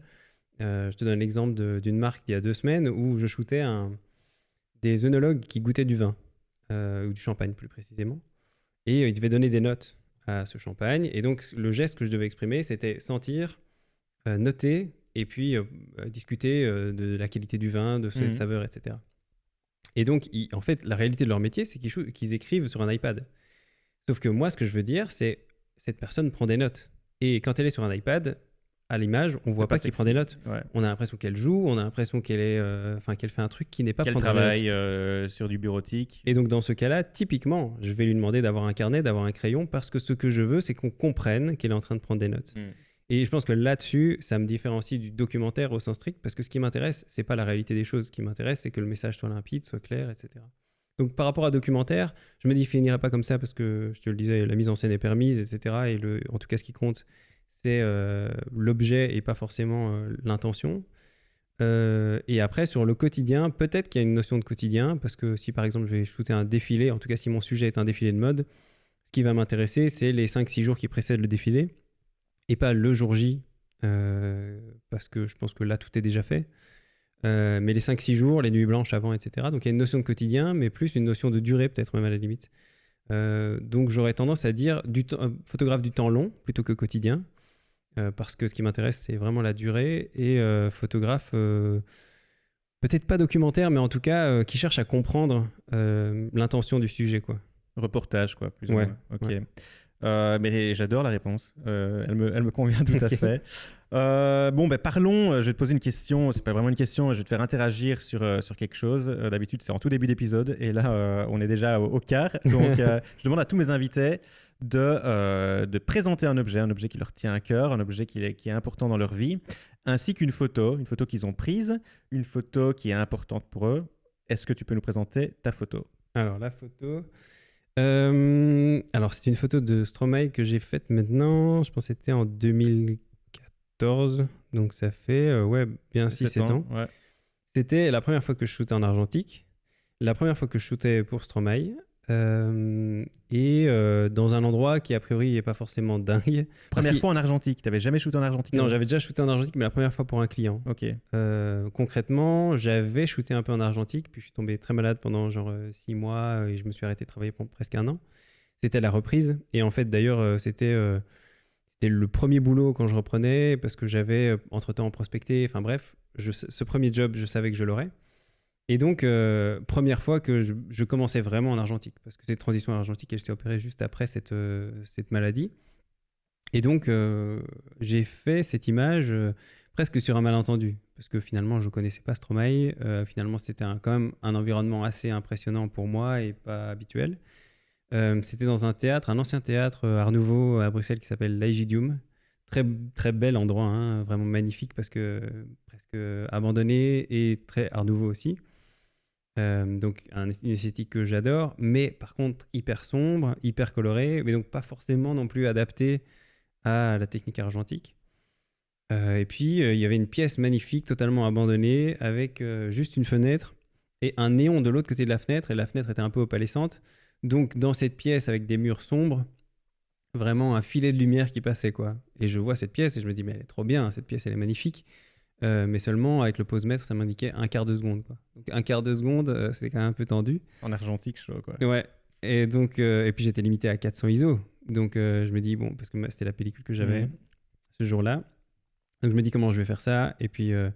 Je te donne l'exemple d'une marque il y a 2 semaines où je shootais des œnologues qui goûtaient du vin, ou du champagne plus précisément. Et ils devaient donner des notes à ce champagne. Et donc, le geste que je devais exprimer, c'était sentir, noter, et puis discuter de la qualité du vin, de ses saveurs, etc. Et donc, en fait, la réalité de leur métier, c'est qu'ils écrivent sur un iPad. Sauf que moi, ce que je veux dire, c'est cette personne prend des notes. Et quand elle est sur un iPad, à l'image, on voit pas qu'il prend des notes. Ouais. On a l'impression qu'elle joue, on a l'impression qu'elle fait un truc qui n'est pas qu'elle prendre des notes. travaille sur du bureautique. Et donc dans ce cas-là, typiquement, je vais lui demander d'avoir un carnet, d'avoir un crayon, parce que ce que je veux, c'est qu'on comprenne qu'elle est en train de prendre des notes. Et je pense que là-dessus, ça me différencie du documentaire au sens strict, parce que ce qui m'intéresse, c'est pas la réalité des choses. Ce qui m'intéresse, c'est que le message soit limpide, soit clair, etc. Donc par rapport à documentaire, je me définirais pas comme ça, parce que, je te le disais, la mise en scène est permise, etc. Et en tout cas, ce qui compte, c'est l'objet et pas forcément l'intention. Et après, sur le quotidien, peut-être qu'il y a une notion de quotidien, parce que si par exemple je vais shooter un défilé, en tout cas si mon sujet est un défilé de mode, ce qui va m'intéresser, c'est les 5-6 jours qui précèdent le défilé, et pas le jour J, parce que je pense que là, tout est déjà fait. Mais les 5-6 jours, les nuits blanches avant, etc. Donc il y a une notion de quotidien, mais plus une notion de durée, peut-être même à la limite. Donc j'aurais tendance à dire photographe du temps long plutôt que quotidien. Parce que ce qui m'intéresse, c'est vraiment la durée, et photographe, peut-être pas documentaire, mais en tout cas, qui cherche à comprendre l'intention du sujet, quoi. Reportage, quoi, plus ou Ouais, moins. Ok. ouais. Mais j'adore la réponse. Elle me convient tout à fait. Bon, parlons. Je vais te poser une question. C'est pas vraiment une question. Je vais te faire interagir sur quelque chose. D'habitude, c'est en tout début d'épisode. Et là, on est déjà au quart. Donc, je demande à tous mes invités de présenter un objet qui leur tient à cœur, un objet qui est important dans leur vie, ainsi qu'une photo qu'ils ont prise, une photo qui est importante pour eux. Est-ce que tu peux nous présenter ta photo? Alors, la photo... alors, c'est une photo de Stromae que j'ai faite maintenant, je pense que c'était en 2014, donc ça fait bien 6-7 ans. Ouais. C'était la première fois que je shootais en argentique, la première fois que je shootais pour Stromae. dans un endroit qui a priori n'est pas forcément dingue. Première fois en argentique. T'avais jamais shooté en argentique? Non, avant? j'avais déjà shooté en argentique, mais la première fois pour un client. Ok. Concrètement, j'avais shooté un peu en argentique, puis je suis tombé très malade pendant genre 6 mois et je me suis arrêté de travailler pendant presque un an. C'était la reprise. Et en fait, d'ailleurs, c'était le premier boulot quand je reprenais parce que j'avais entre-temps prospecté. Enfin bref, ce premier job, je savais que je l'aurais. Et donc, première fois que je commençais vraiment en argentique, parce que cette transition en argentique, elle s'est opérée juste après cette maladie. Et donc, j'ai fait cette image presque sur un malentendu, parce que finalement, je ne connaissais pas Stromae. Finalement, c'était quand même un environnement assez impressionnant pour moi et pas habituel. C'était dans un théâtre, un ancien théâtre Art Nouveau à Bruxelles qui s'appelle l'Aegidium. Très, très bel endroit, hein, vraiment magnifique, parce que presque abandonné et très Art Nouveau aussi. Donc une esthétique que j'adore, mais par contre hyper sombre, hyper colorée, mais donc pas forcément non plus adaptée à la technique argentique. Et puis il y avait une pièce magnifique, totalement abandonnée, avec juste une fenêtre et un néon de l'autre côté de la fenêtre, et la fenêtre était un peu opalescente. Donc dans cette pièce avec des murs sombres, vraiment un filet de lumière qui passait, quoi. Et je vois cette pièce et je me dis, mais elle est trop bien, cette pièce elle est magnifique. Mais seulement avec le pose-mètre, ça m'indiquait un quart de seconde, quoi. Donc un quart de seconde, c'était quand même un peu tendu. En argentique, chaud, quoi. Ouais. Et donc, et puis j'étais limité à 400 ISO. Donc je me dis, bon, parce que c'était la pellicule que j'avais ce jour-là. Donc je me dis comment je vais faire ça. Et puis, je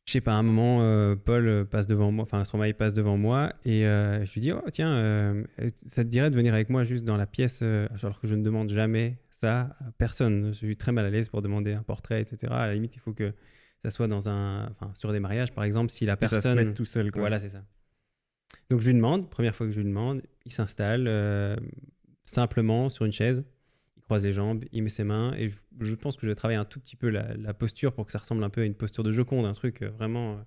sais pas, à un moment, Paul passe devant moi, enfin Stromae passe devant moi. Et je lui dis, oh tiens, ça te dirait de venir avec moi juste dans la pièce, alors que je ne demande jamais ça à personne. Je suis très mal à l'aise pour demander un portrait, etc. À la limite, il faut que ça soit sur des mariages, par exemple, si la personne... Ça se met tout seul, quoi. Voilà, c'est ça. Donc je lui demande, première fois que je lui demande, il s'installe simplement sur une chaise, il croise les jambes, il met ses mains, et je pense que je vais travailler un tout petit peu la posture pour que ça ressemble un peu à une posture de Joconde, un truc vraiment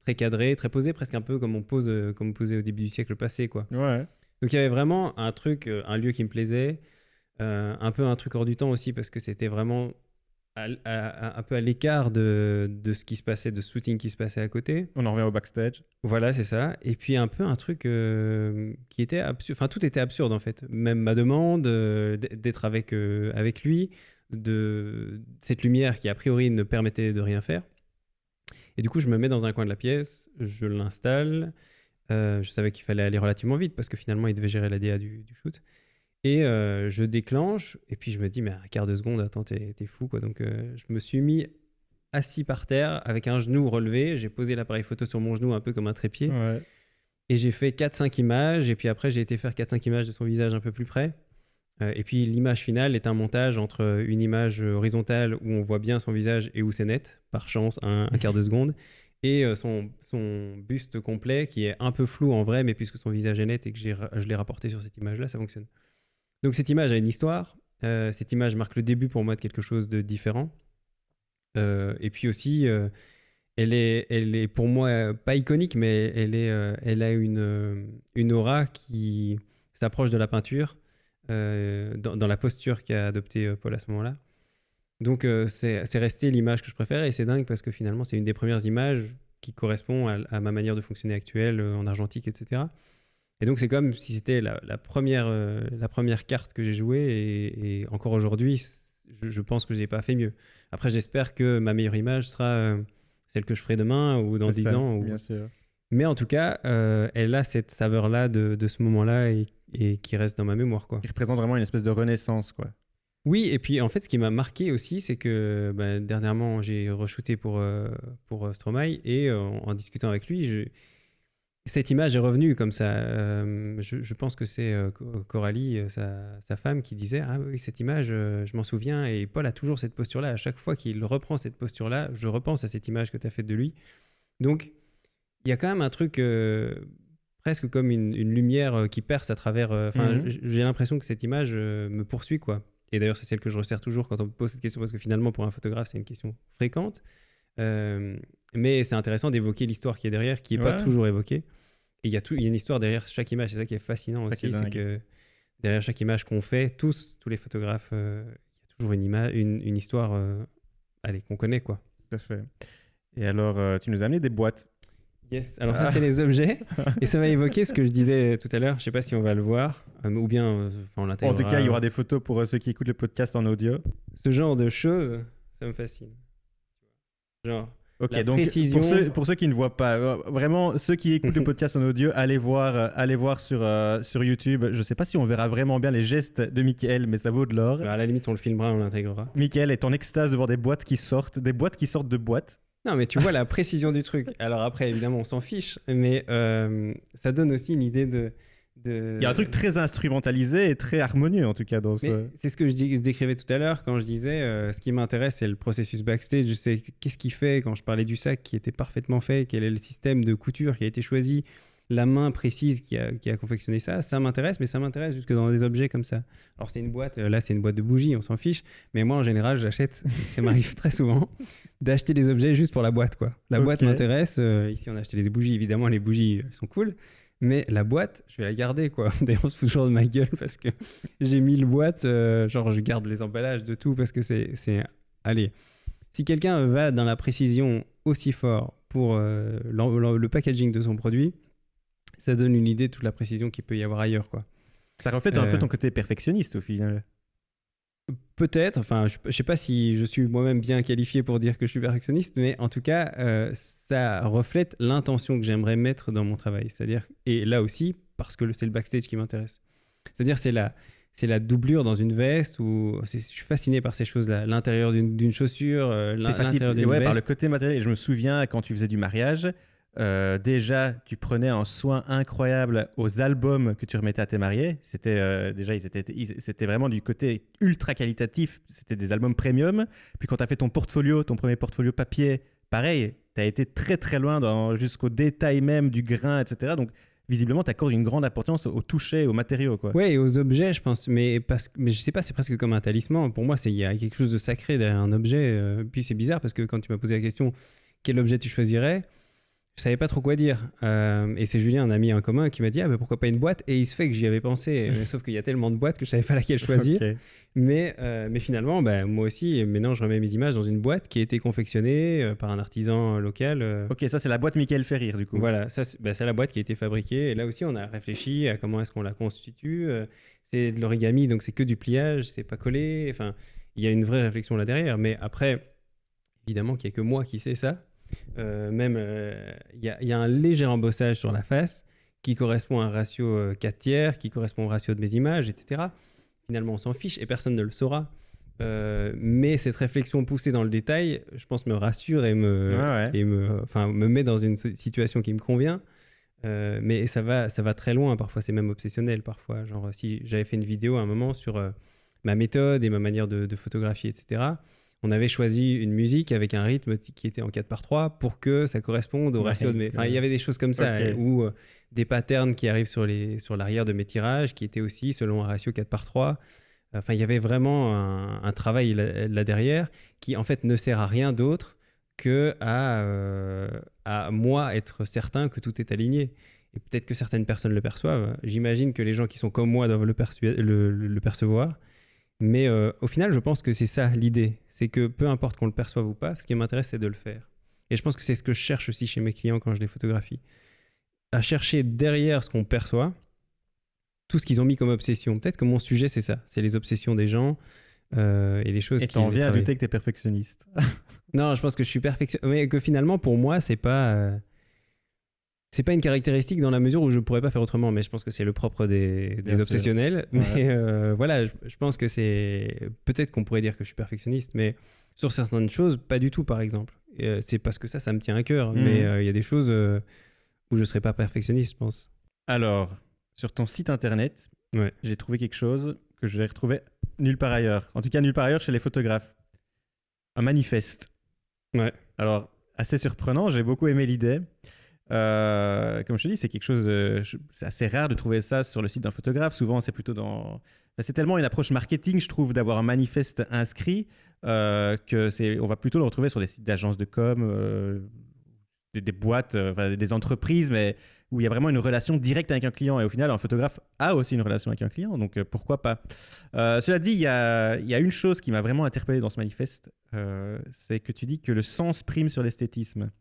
très cadré, très posé, presque un peu comme on posait au début du siècle passé, quoi. Ouais. Donc il y avait vraiment un truc, un lieu qui me plaisait, un peu un truc hors du temps aussi, parce que c'était vraiment un peu à l'écart de ce qui se passait, de ce shooting qui se passait à côté. On en revient au backstage. Voilà, c'est ça. Et puis un peu un truc qui était absurde. Enfin, tout était absurde en fait. Même ma demande d'être avec lui, de cette lumière qui a priori ne permettait de rien faire. Et du coup, je me mets dans un coin de la pièce, je l'installe. Je savais qu'il fallait aller relativement vite parce que finalement, il devait gérer la DA du shoot. Et je déclenche, et puis je me dis, mais un quart de seconde, attends, t'es fou, quoi. Donc je me suis mis assis par terre avec un genou relevé, j'ai posé l'appareil photo sur mon genou un peu comme un trépied, Ouais. et j'ai fait 4-5 images, et puis après j'ai été faire 4-5 images de son visage un peu plus près. Et puis l'image finale est un montage entre une image horizontale où on voit bien son visage et où c'est net, par chance, un quart de seconde, et son buste complet qui est un peu flou en vrai, mais puisque son visage est net et que je l'ai rapporté sur cette image-là, ça fonctionne. Donc cette image a une histoire. Cette image marque le début pour moi de quelque chose de différent. Et puis aussi, elle est pour moi pas iconique, mais elle a une aura qui s'approche de la peinture dans la posture qu'a adoptée Paul à ce moment-là. Donc c'est resté l'image que je préfère, et c'est dingue parce que finalement c'est une des premières images qui correspond à ma manière de fonctionner actuelle en argentique, etc. Et donc, c'est comme si c'était la première carte que j'ai jouée. Et encore aujourd'hui, je pense que je n'ai pas fait mieux. Après, j'espère que ma meilleure image sera celle que je ferai demain ou dans 10 ans. Bien sûr. Mais en tout cas, elle a cette saveur-là de ce moment-là et qui reste dans ma mémoire, quoi. Il représente vraiment une espèce de renaissance, quoi. Oui, et puis en fait, ce qui m'a marqué aussi, c'est que dernièrement, j'ai re-shooté pour Stromae, et en discutant avec lui, cette image est revenue comme ça. Je pense que c'est Coralie, sa femme, qui disait « Ah oui, cette image, je m'en souviens. » Et Paul a toujours cette posture-là. À chaque fois qu'il reprend cette posture-là, je repense à cette image que tu as faite de lui. Donc, il y a quand même un truc presque comme une lumière qui perce à travers... J'ai l'impression que cette image me poursuit, quoi. Et d'ailleurs, c'est celle que je resserre toujours quand on me pose cette question, parce que finalement, pour un photographe, c'est une question fréquente. Mais c'est intéressant d'évoquer l'histoire qui est derrière, qui n'est pas toujours évoquée. Et il y a une histoire derrière chaque image. C'est ça qui est fascinant aussi, c'est que derrière chaque image qu'on fait, tous les photographes, il y a toujours une histoire qu'on connaît, quoi. Tout à fait. Et alors, tu nous as amené des boîtes. Yes. Alors ça, c'est les objets. Et ça va évoquer ce que je disais tout à l'heure. Je sais pas si on va le voir ou bien on l'intégrera. En tout cas, il y aura des photos pour ceux qui écoutent le podcast en audio. Ce genre de choses, ça me fascine. Genre, Ok, la donc précision... pour ceux qui ne voient pas, vraiment, ceux qui écoutent le podcast en audio, allez voir sur YouTube. Je ne sais pas si on verra vraiment bien les gestes de Mickaël, mais ça vaut de l'or. À la limite, on le filmera, on l'intégrera. Mickaël est en extase devant des boîtes qui sortent de boîtes. Non, mais tu vois la précision du truc. Alors après, évidemment, on s'en fiche, mais ça donne aussi une idée de... Il y a un truc très instrumentalisé et très harmonieux, en tout cas, dans ce... C'est ce que je décrivais tout à l'heure quand je disais ce qui m'intéresse, c'est le processus backstage. Je sais qu'est-ce qu'il fait quand je parlais du sac qui était parfaitement fait, quel est le système de couture qui a été choisi, la main précise qui a confectionné ça. Ça m'intéresse, mais ça m'intéresse jusque dans des objets comme ça. Alors, c'est une boîte, là, c'est une boîte de bougies, on s'en fiche. Mais moi, en général, j'achète, ça m'arrive très souvent, d'acheter des objets juste pour la boîte, quoi. La boîte m'intéresse. Ici, on a acheté des bougies. Évidemment, les bougies, elles sont cool. Mais la boîte, je vais la garder, quoi. D'ailleurs, on se fout toujours de ma gueule parce que j'ai 1000 boîtes. Genre, je garde les emballages de tout parce que c'est... Allez, si quelqu'un va dans la précision aussi fort pour le packaging de son produit, ça donne une idée de toute la précision qu'il peut y avoir ailleurs, quoi. Ça reflète un peu ton côté perfectionniste, au final. Peut-être, enfin, je sais pas si je suis moi-même bien qualifié pour dire que je suis perfectionniste, mais en tout cas, ça reflète l'intention que j'aimerais mettre dans mon travail. C'est-à-dire, et là aussi, parce que c'est le backstage qui m'intéresse. C'est-à-dire, c'est la doublure dans une veste, ou je suis fasciné par ces choses-là. L'intérieur d'une chaussure, l'intérieur d'une veste. Par le côté matériel. Et je me souviens, quand tu faisais du mariage, déjà, tu prenais un soin incroyable aux albums que tu remettais à tes mariés. C'était c'était vraiment du côté ultra qualitatif. C'était des albums premium. Puis quand tu as fait ton premier portfolio papier, pareil, tu as été très très loin jusqu'au détail même du grain, etc. Donc visiblement, tu accordes une grande importance au toucher, aux matériaux, quoi. Ouais, et aux objets, je pense. Mais je sais pas, c'est presque comme un talisman. Pour moi, il y a quelque chose de sacré derrière un objet. Puis c'est bizarre parce que quand tu m'as posé la question quel objet tu choisirais, je savais pas trop quoi dire. Et c'est Julien, un ami en commun, qui m'a dit pourquoi pas une boîte. Et il se fait que j'y avais pensé. Sauf qu'il y a tellement de boîtes que je savais pas laquelle choisir. Okay. Mais finalement, moi aussi, maintenant, je remets mes images dans une boîte qui a été confectionnée par un artisan local. Ok, ça, c'est la boîte Mickaël Ferrir, du coup. Voilà, ça, c'est la boîte qui a été fabriquée. Et là aussi, on a réfléchi à comment est-ce qu'on la constitue. C'est de l'origami, donc c'est que du pliage, c'est pas collé. Enfin, il y a une vraie réflexion là derrière. Mais après, évidemment qu'il n'y a que moi qui sais ça. Il y a un léger embossage sur la face qui correspond à un ratio 4 tiers, qui correspond au ratio de mes images, etc. Finalement, on s'en fiche et personne ne le saura. Mais cette réflexion poussée dans le détail, je pense, me rassure et me met dans une situation qui me convient. Mais ça va très loin. Parfois, c'est même obsessionnel. Parfois, genre, si j'avais fait une vidéo à un moment sur ma méthode et ma manière de photographier, etc., on avait choisi une musique avec un rythme qui était en 4/3 pour que ça corresponde au ratio de mes... Enfin, il y avait des choses comme ça, ou des patterns qui arrivent sur l'arrière de mes tirages qui étaient aussi selon un ratio 4/3. Enfin, il y avait vraiment un travail là derrière qui, en fait, ne sert à rien d'autre que à moi être certain que tout est aligné. Et peut-être que certaines personnes le perçoivent. J'imagine que les gens qui sont comme moi doivent le percevoir. Mais au final, je pense que c'est ça l'idée. C'est que peu importe qu'on le perçoive ou pas, ce qui m'intéresse, c'est de le faire. Et je pense que c'est ce que je cherche aussi chez mes clients quand je les photographie. À chercher derrière ce qu'on perçoit, tout ce qu'ils ont mis comme obsession. Peut-être que mon sujet, c'est ça. C'est les obsessions des gens et les choses qui... Et t'en viens à douter que t'es perfectionniste. Non, je pense que je suis perfectionniste. Mais que finalement, pour moi, c'est pas une caractéristique dans la mesure où je pourrais pas faire autrement, mais je pense que c'est le propre des obsessionnels. Ouais. Mais voilà, je pense que c'est... Peut-être qu'on pourrait dire que je suis perfectionniste, mais sur certaines choses, pas du tout, par exemple. C'est parce que ça me tient à cœur. Mais il y a des choses où je serais pas perfectionniste, je pense. Alors, sur ton site internet, j'ai trouvé quelque chose que je n'ai retrouvé nulle part ailleurs. En tout cas, nulle part ailleurs chez les photographes. Un manifeste. Ouais. Alors, assez surprenant, j'ai beaucoup aimé l'idée. Comme je te dis, c'est quelque chose c'est assez rare de trouver ça sur le site d'un photographe. Souvent, c'est plutôt c'est tellement une approche marketing, je trouve, d'avoir un manifeste inscrit on va plutôt le retrouver sur des sites d'agences de com, des boîtes, des entreprises, mais où il y a vraiment une relation directe avec un client. Et au final, un photographe a aussi une relation avec un client, donc pourquoi pas. Cela dit, il y a une chose qui m'a vraiment interpellé dans ce manifeste, c'est que tu dis que le sens prime sur l'esthétisme.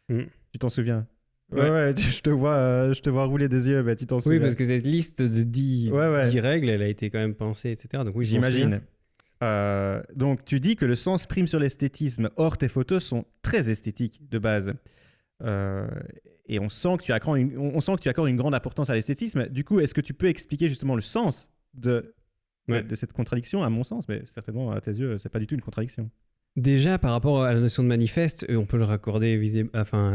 Tu t'en souviens ? Ouais, je te vois rouler des yeux, tu t'en souviens. Oui, parce que cette liste de 10 règles, elle a été quand même pensée, etc. Donc oui, j'imagine. Donc tu dis que le sens prime sur l'esthétisme. Or, tes photos sont très esthétiques de base. Et on sent que tu accordes une grande importance à l'esthétisme. Du coup, est-ce que tu peux expliquer justement le sens de cette contradiction, à mon sens, mais certainement à tes yeux, c'est pas du tout une contradiction. Déjà, par rapport à la notion de manifeste, on peut le raccorder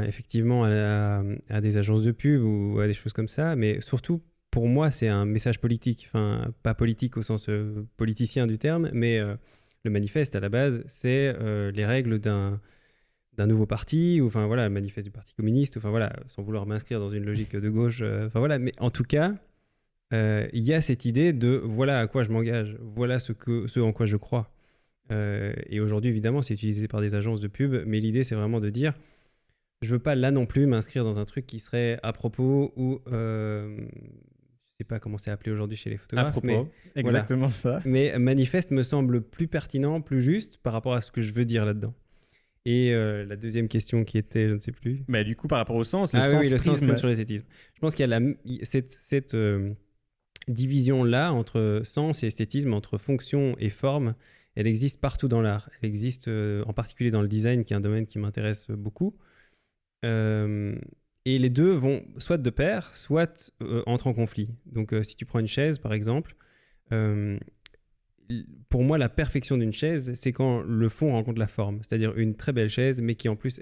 effectivement à des agences de pub ou à des choses comme ça, mais surtout, pour moi, c'est un message politique. Enfin, pas politique au sens politicien du terme, mais le manifeste, à la base, c'est les règles d'un nouveau parti, ou enfin voilà, le manifeste du Parti communiste, enfin voilà, sans vouloir m'inscrire dans une logique de gauche, enfin voilà, mais en tout cas, il y a cette idée de voilà à quoi je m'engage, voilà ce en quoi je crois. Et aujourd'hui, évidemment, c'est utilisé par des agences de pub, mais l'idée, c'est vraiment de dire je veux pas là non plus m'inscrire dans un truc qui serait à propos ou je sais pas comment c'est appelé aujourd'hui chez les photographes. À propos, mais exactement voilà. Ça. Mais manifeste me semble plus pertinent, plus juste par rapport à ce que je veux dire là-dedans. Et la deuxième question qui était, je ne sais plus. Mais du coup, par rapport au sens, le sens prime sur l'esthétisme. Je pense qu'il y a cette division-là entre sens et esthétisme, entre fonction et forme. Elle existe partout dans l'art. Elle existe en particulier dans le design, qui est un domaine qui m'intéresse beaucoup. Et les deux vont soit de pair, soit entrent en conflit. Donc, si tu prends une chaise, par exemple, pour moi, la perfection d'une chaise, c'est quand le fond rencontre la forme. C'est-à-dire une très belle chaise, mais qui en plus,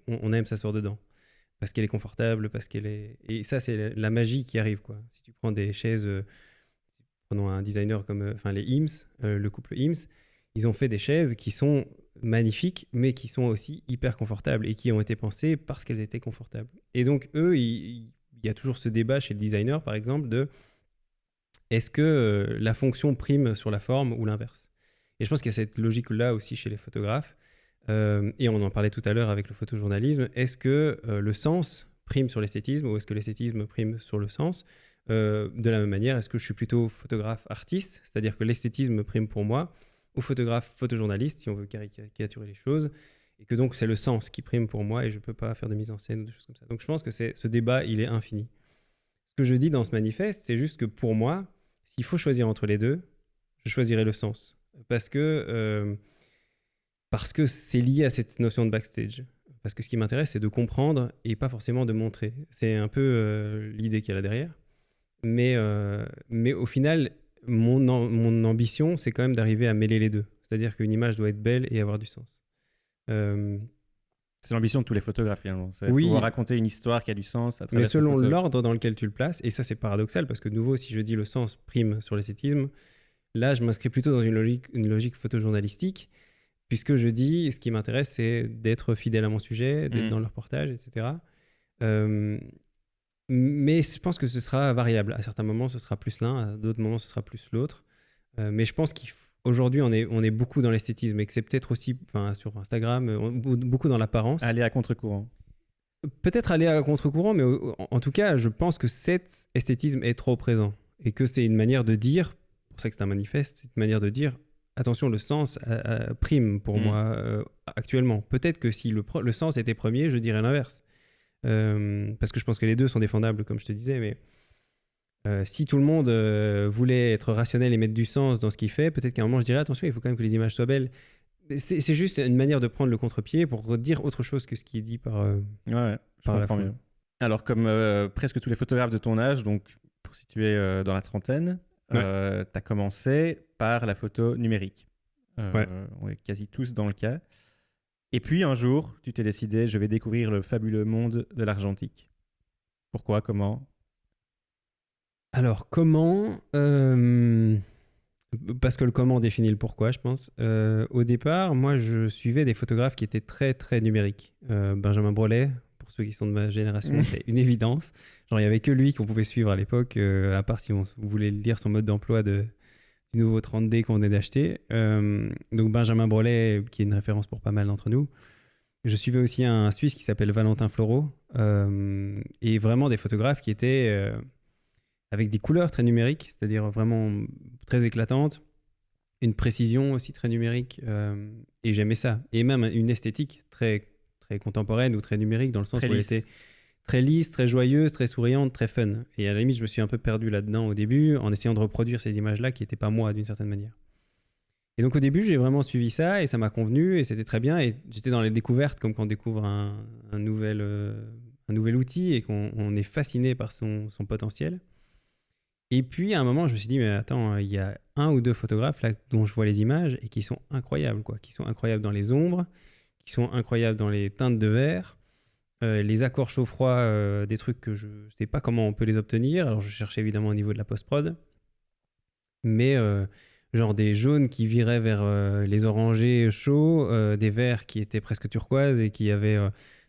on aime s'asseoir dedans. Parce qu'elle est confortable, parce qu'elle est... Et ça, c'est la magie qui arrive, quoi. Si tu prends des chaises... prenons un designer comme les Eames, le couple Eames, ils ont fait des chaises qui sont magnifiques, mais qui sont aussi hyper confortables et qui ont été pensées parce qu'elles étaient confortables. Et donc, eux, il y a toujours ce débat chez le designer, par exemple, de est-ce que la fonction prime sur la forme ou l'inverse? Et je pense qu'il y a cette logique-là aussi chez les photographes. Et on en parlait tout à l'heure avec le photojournalisme. Est-ce que le sens prime sur l'esthétisme ou est-ce que l'esthétisme prime sur le sens? De la même manière, est-ce que je suis plutôt photographe-artiste, c'est-à-dire que l'esthétisme prime pour moi, ou photographe photojournaliste, si on veut caricaturer les choses, et que donc c'est le sens qui prime pour moi et je ne peux pas faire de mise en scène ou des choses comme ça. Donc je pense que ce débat, il est infini. Ce que je dis dans ce manifeste, c'est juste que pour moi, s'il faut choisir entre les deux, je choisirai le sens. Parce que c'est lié à cette notion de backstage. Parce que ce qui m'intéresse, c'est de comprendre et pas forcément de montrer. C'est un peu l'idée qu'il y a là derrière. Mais au final, mon ambition, c'est quand même d'arriver à mêler les deux. C'est-à-dire qu'une image doit être belle et avoir du sens. C'est l'ambition de tous les photographes, finalement. C'est pouvoir raconter une histoire qui a du sens à travers. Mais selon l'ordre dans lequel tu le places, et ça c'est paradoxal, parce que de nouveau, si je dis le sens prime sur l'esthétisme, là je m'inscris plutôt dans une logique photojournalistique, puisque je dis, ce qui m'intéresse, c'est d'être fidèle à mon sujet, d'être dans le reportage, etc. Mais je pense que ce sera variable. À certains moments, ce sera plus l'un, à d'autres moments, ce sera plus l'autre. Mais je pense qu'aujourd'hui, on est beaucoup dans l'esthétisme, et que c'est peut-être aussi, sur Instagram, beaucoup dans l'apparence. Aller à contre-courant. Peut-être aller à contre-courant, mais en tout cas, je pense que cet esthétisme est trop présent. Et que c'est une manière de dire, c'est pour ça que c'est un manifeste, c'est une manière de dire, attention, le sens prime pour moi actuellement. Peut-être que si le sens était premier, je dirais l'inverse. Parce que je pense que les deux sont défendables, comme je te disais, mais si tout le monde voulait être rationnel et mettre du sens dans ce qu'il fait, peut-être qu'à un moment je dirais attention, il faut quand même que les images soient belles. C'est juste une manière de prendre le contre-pied pour dire autre chose que ce qui est dit par je comprends mieux. Alors comme presque tous les photographes de ton âge, donc pour situer dans la trentaine, tu as commencé par la photo numérique. On est quasi tous dans le cas. Et puis un jour, tu t'es décidé, je vais découvrir le fabuleux monde de l'argentique. Pourquoi? Comment? Alors comment parce que le comment définit le pourquoi, je pense. Au départ, moi, je suivais des photographes qui étaient très, très numériques. Benjamin Brolet, pour ceux qui sont de ma génération, c'est une évidence. Genre, il n'y avait que lui qu'on pouvait suivre à l'époque, à part si on voulait lire son mode d'emploi du nouveau 30D qu'on venait d'acheter. Donc, Benjamin Brolet, qui est une référence pour pas mal d'entre nous. Je suivais aussi un Suisse qui s'appelle Valentin Floreau. Et vraiment des photographes qui étaient... avec des couleurs très numériques, c'est-à-dire vraiment très éclatantes, une précision aussi très numérique, et j'aimais ça. Et même une esthétique très, très contemporaine ou très numérique, dans le sens où elle était très lisse, très joyeuse, très souriante, très fun. Et à la limite, je me suis un peu perdu là-dedans au début en essayant de reproduire ces images-là qui n'étaient pas moi d'une certaine manière. Et donc au début, j'ai vraiment suivi ça et ça m'a convenu et c'était très bien. Et j'étais dans les découvertes, comme quand on découvre un nouvel outil et qu'on est fasciné par son potentiel. Et puis à un moment, je me suis dit, mais attends, il y a un ou deux photographes là dont je vois les images et qui sont incroyables, quoi. Qui sont incroyables dans les ombres, qui sont incroyables dans les teintes de vert, les accords chaud-froid, des trucs que je ne sais pas comment on peut les obtenir. Alors je cherchais évidemment au niveau de la post-prod, mais genre des jaunes qui viraient vers les orangés chauds, des verts qui étaient presque turquoises et qui avaient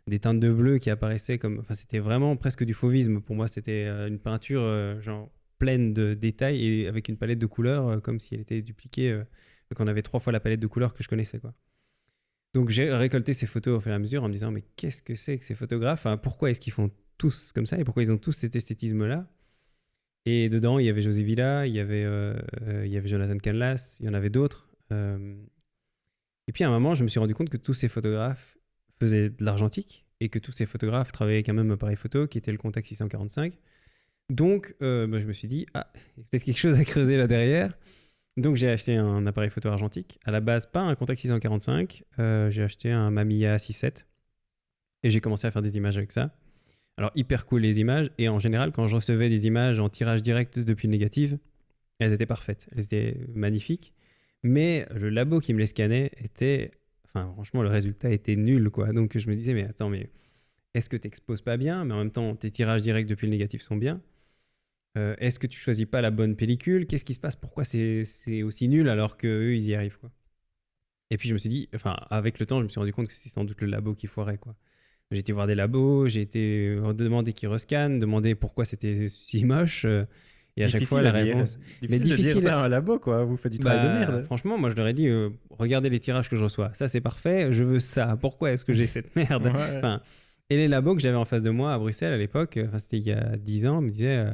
des teintes de bleu qui apparaissaient comme... Enfin, c'était vraiment presque du fauvisme. Pour moi, c'était une peinture genre pleine de détails et avec une palette de couleurs comme si elle était dupliquée. Donc on avait 3 fois la palette de couleurs que je connaissais, quoi. Donc j'ai récolté ces photos au fur et à mesure en me disant mais qu'est-ce que c'est que ces photographes, enfin, pourquoi est-ce qu'ils font tous comme ça et pourquoi ils ont tous cet esthétisme-là. Et dedans, il y avait José Villa, il y avait Jonathan Canlas, il y en avait d'autres. Et puis à un moment, je me suis rendu compte que tous ces photographes faisaient de l'argentique et que tous ces photographes travaillaient avec un même appareil photo qui était le Contax 645. Donc je me suis dit, ah, il y a peut-être quelque chose à creuser là derrière. Donc j'ai acheté un appareil photo argentique. À la base, pas un Contax 645, j'ai acheté un Mamiya 6.7 et j'ai commencé à faire des images avec ça. Alors, hyper cool les images. Et en général, quand je recevais des images en tirage direct depuis le négatif, elles étaient parfaites. Elles étaient magnifiques. Mais le labo qui me les scannait était... Enfin, franchement, le résultat était nul, quoi. Donc, je me disais, mais attends, mais est-ce que tu n'exposes pas bien? Mais en même temps, tes tirages directs depuis le négatif sont bien. Est-ce que tu choisis pas la bonne pellicule? Qu'est-ce qui se passe? Pourquoi c'est aussi nul alors qu'eux, ils y arrivent, quoi? Et puis, je me suis dit... Enfin, avec le temps, je me suis rendu compte que c'était sans doute le labo qui foirait, quoi. J'ai été voir des labos, j'ai été demander qu'ils rescannent, demander pourquoi c'était si moche. Et à chaque fois, la réponse. Difficile de dire ça à un labo, quoi. Vous faites du travail de merde. Franchement, moi, je leur ai dit regardez les tirages que je reçois. Ça, c'est parfait. Je veux ça. Pourquoi est-ce que j'ai cette merde? Ouais. Enfin, et les labos que j'avais en face de moi à Bruxelles à l'époque, c'était il y a 10 ans, me disaient.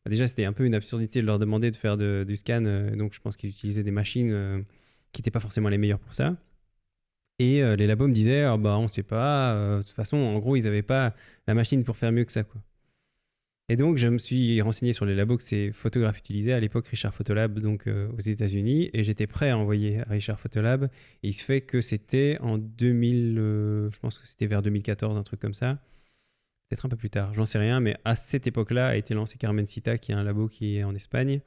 Déjà, c'était un peu une absurdité de leur demander de faire du scan. Donc, je pense qu'ils utilisaient des machines qui n'étaient pas forcément les meilleures pour ça. Et les labos me disaient, ah bah on sait pas, de toute façon, en gros, ils n'avaient pas la machine pour faire mieux que ça, quoi. Et donc, je me suis renseigné sur les labos que ces photographes utilisaient. À l'époque, Richard Photolab, donc aux États-Unis, et j'étais prêt à envoyer à Richard Photolab. Et il se fait que c'était en 2000, je pense que c'était vers 2014, un truc comme ça. Peut-être un peu plus tard, j'en sais rien, mais à cette époque-là a été lancé Carmencita, qui est un labo qui est en Espagne,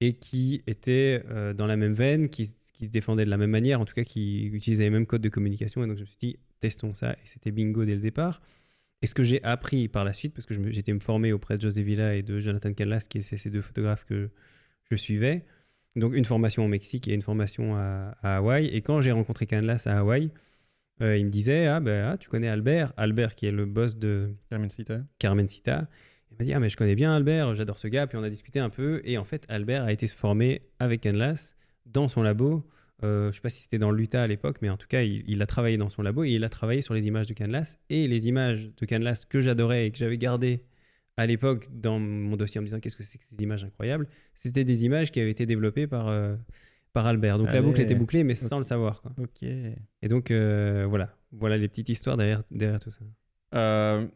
et qui était dans la même veine, qui se défendait de la même manière, en tout cas qui utilisait les mêmes codes de communication. Et donc je me suis dit, testons ça. Et c'était bingo dès le départ. Et ce que j'ai appris par la suite, parce que j'étais me former auprès de José Villa et de Jonathan Canlas, qui étaient ces 2 photographes que je suivais. Donc une formation au Mexique et une formation à Hawaï. Et quand j'ai rencontré Canlas à Hawaï, il me disait, tu connais Albert qui est le boss de Carmencita. Il m'a dit, mais je connais bien Albert, j'adore ce gars. Puis on a discuté un peu. Et en fait, Albert a été se former avec Canlas dans son labo. Je ne sais pas si c'était dans l'Utah à l'époque, mais en tout cas, il a travaillé dans son labo et il a travaillé sur les images de Canlas. Et les images de Canlas que j'adorais et que j'avais gardées à l'époque dans mon dossier en me disant qu'est-ce que c'est que ces images incroyables, c'était des images qui avaient été développées par Albert. Donc la boucle était bouclée, mais sans le savoir, quoi. Ok. Et donc, voilà les petites histoires derrière tout ça.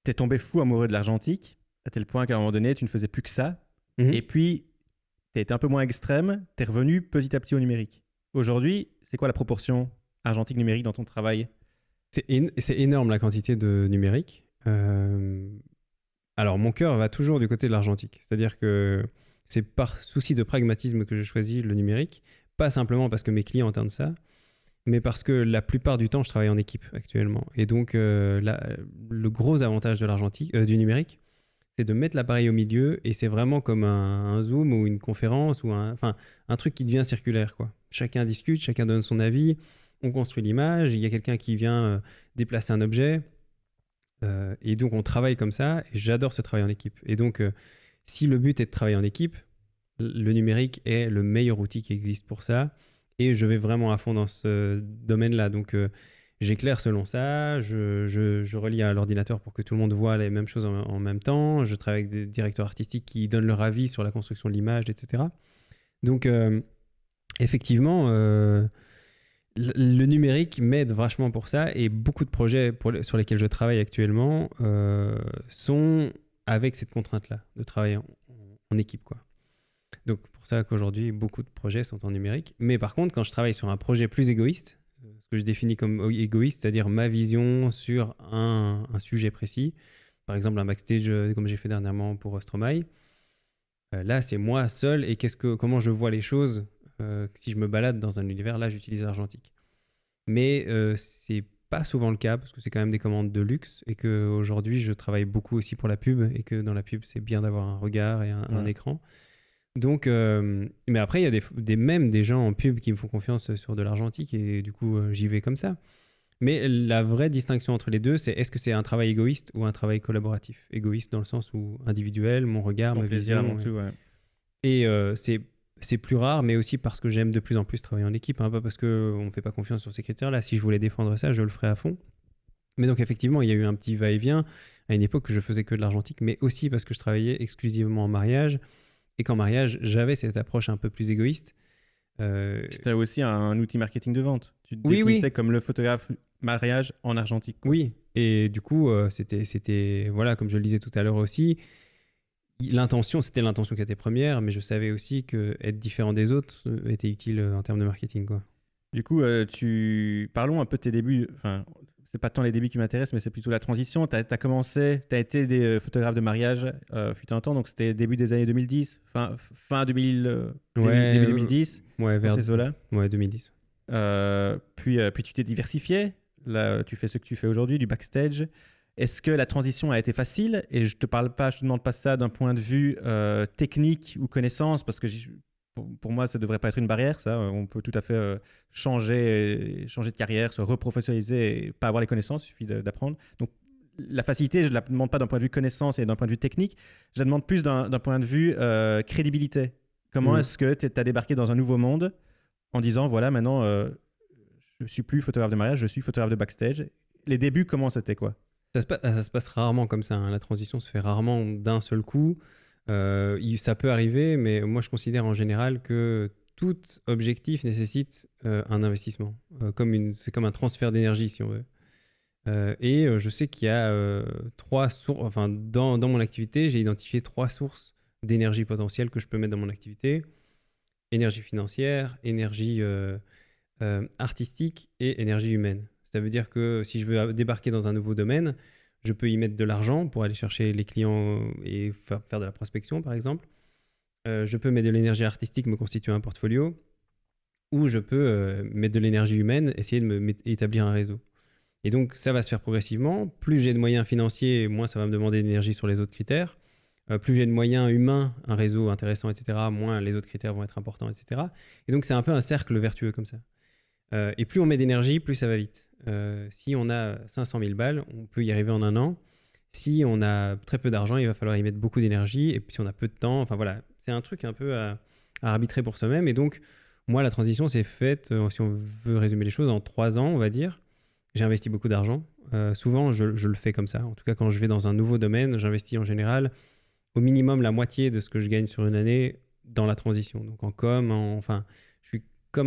T'es tombé fou amoureux de l'argentique, à tel point qu'à un moment donné, tu ne faisais plus que ça. Mm-hmm. Et puis, t'as été un peu moins extrême, t'es revenu petit à petit au numérique. Aujourd'hui, c'est quoi la proportion argentique-numérique dans ton travail? C'est énorme la quantité de numérique. Alors, mon cœur va toujours du côté de l'argentique. C'est-à-dire que c'est par souci de pragmatisme que je choisis le numérique. Pas simplement parce que mes clients entendent ça, mais parce que la plupart du temps, je travaille en équipe actuellement. Et donc, le gros avantage de l'argentique, du numérique, c'est de mettre l'appareil au milieu et c'est vraiment comme un Zoom ou une conférence ou un truc qui devient circulaire, quoi. Chacun discute, chacun donne son avis, on construit l'image, il y a quelqu'un qui vient déplacer un objet et donc on travaille comme ça et j'adore ce travail en équipe. Et donc, si le but est de travailler en équipe, le numérique est le meilleur outil qui existe pour ça et je vais vraiment à fond dans ce domaine-là. Donc, j'éclaire selon ça, je relie à l'ordinateur pour que tout le monde voit les mêmes choses en même temps, je travaille avec des directeurs artistiques qui donnent leur avis sur la construction de l'image, etc. Donc, effectivement, Le numérique m'aide vachement pour ça et beaucoup de projets sur lesquels je travaille actuellement sont avec cette contrainte-là, de travailler en équipe, quoi. Donc, pour ça qu'aujourd'hui, beaucoup de projets sont en numérique. Mais par contre, quand je travaille sur un projet plus égoïste, ce que je définis comme égoïste, c'est-à-dire ma vision sur un sujet précis, par exemple un backstage comme j'ai fait dernièrement pour Stromae, là, c'est moi seul et comment je vois les choses. Si je me balade dans un univers, là, j'utilise l'argentique. Mais c'est pas souvent le cas parce que c'est quand même des commandes de luxe et qu'aujourd'hui, je travaille beaucoup aussi pour la pub et que dans la pub, c'est bien d'avoir un regard et un écran. Donc, mais après, il y a même des gens en pub qui me font confiance sur de l'argentique et du coup, j'y vais comme ça. Mais la vraie distinction entre les deux, c'est est-ce que c'est un travail égoïste ou un travail collaboratif? Égoïste dans le sens où individuel, mon regard, Ton ma plaisir vision. avant tout, ouais. Et c'est plus rare, mais aussi parce que j'aime de plus en plus travailler en équipe, hein, pas parce qu'on ne fait pas confiance sur ces critères-là. Si je voulais défendre ça, je le ferais à fond. Mais donc effectivement, il y a eu un petit va-et-vient à une époque où je faisais que de l'argentique, mais aussi parce que je travaillais exclusivement en mariage. Et qu'en mariage, j'avais cette approche un peu plus égoïste. C'était aussi un outil marketing de vente. Tu te Oui, définissais comme le photographe mariage en argentique, quoi. Oui, et du coup, voilà, comme je le disais tout à l'heure aussi, c'était l'intention qui était première, mais je savais aussi que être différent des autres était utile en termes de marketing, quoi. Du coup, parlons un peu de tes débuts. Enfin, c'est pas tant les débuts qui m'intéressent, mais c'est plutôt la transition. Tu as commencé, tu as été des photographes de mariage fut un temps, donc c'était début des années 2010, fin 2000, début 2010, ouais, vers ces eaux-là. Ouais, 2010. Puis tu t'es diversifié. Là, tu fais ce que tu fais aujourd'hui, du backstage. Est-ce que la transition a été facile? Et je te demande pas ça d'un point de vue technique ou connaissance, parce que pour moi, ça ne devrait pas être une barrière. Ça, on peut tout à fait changer de carrière, se reprofessionnaliser et pas avoir les connaissances, il suffit d'apprendre. Donc, la facilité, je ne la demande pas d'un point de vue connaissance et d'un point de vue technique, je la demande plus d'un point de vue crédibilité. Comment est-ce que tu as débarqué dans un nouveau monde en disant, voilà, maintenant, je ne suis plus photographe de mariage, je suis photographe de backstage. Les débuts, comment c'était, quoi? Ça se passe rarement comme ça, hein. La transition se fait rarement d'un seul coup. Ça peut arriver, mais moi, je considère en général que tout objectif nécessite un investissement. C'est comme un transfert d'énergie, si on veut. Et je sais qu'il y a trois sources. Enfin, dans mon activité, j'ai identifié 3 sources d'énergie potentielle que je peux mettre dans mon activité. Énergie financière, énergie artistique et énergie humaine. Ça veut dire que si je veux débarquer dans un nouveau domaine, je peux y mettre de l'argent pour aller chercher les clients et faire de la prospection, par exemple. Je peux mettre de l'énergie artistique, me constituer un portfolio. Ou je peux mettre de l'énergie humaine, essayer de établir un réseau. Et donc, ça va se faire progressivement. Plus j'ai de moyens financiers, moins ça va me demander d'énergie sur les autres critères. Plus j'ai de moyens humains, un réseau intéressant, etc., moins les autres critères vont être importants, etc. Et donc, c'est un peu un cercle vertueux comme ça. Et plus on met d'énergie, plus ça va vite. Si on a 500 000 balles, on peut y arriver en un an. Si on a très peu d'argent, il va falloir y mettre beaucoup d'énergie. Et puis si on a peu de temps, enfin voilà, c'est un truc un peu à arbitrer pour soi-même. Et donc, moi, la transition s'est faite, si on veut résumer les choses, en 3 ans, on va dire. J'ai investi beaucoup d'argent. Souvent, je le fais comme ça. En tout cas, quand je vais dans un nouveau domaine, j'investis en général au minimum la moitié de ce que je gagne sur une année dans la transition. Donc en com, enfin, je suis quand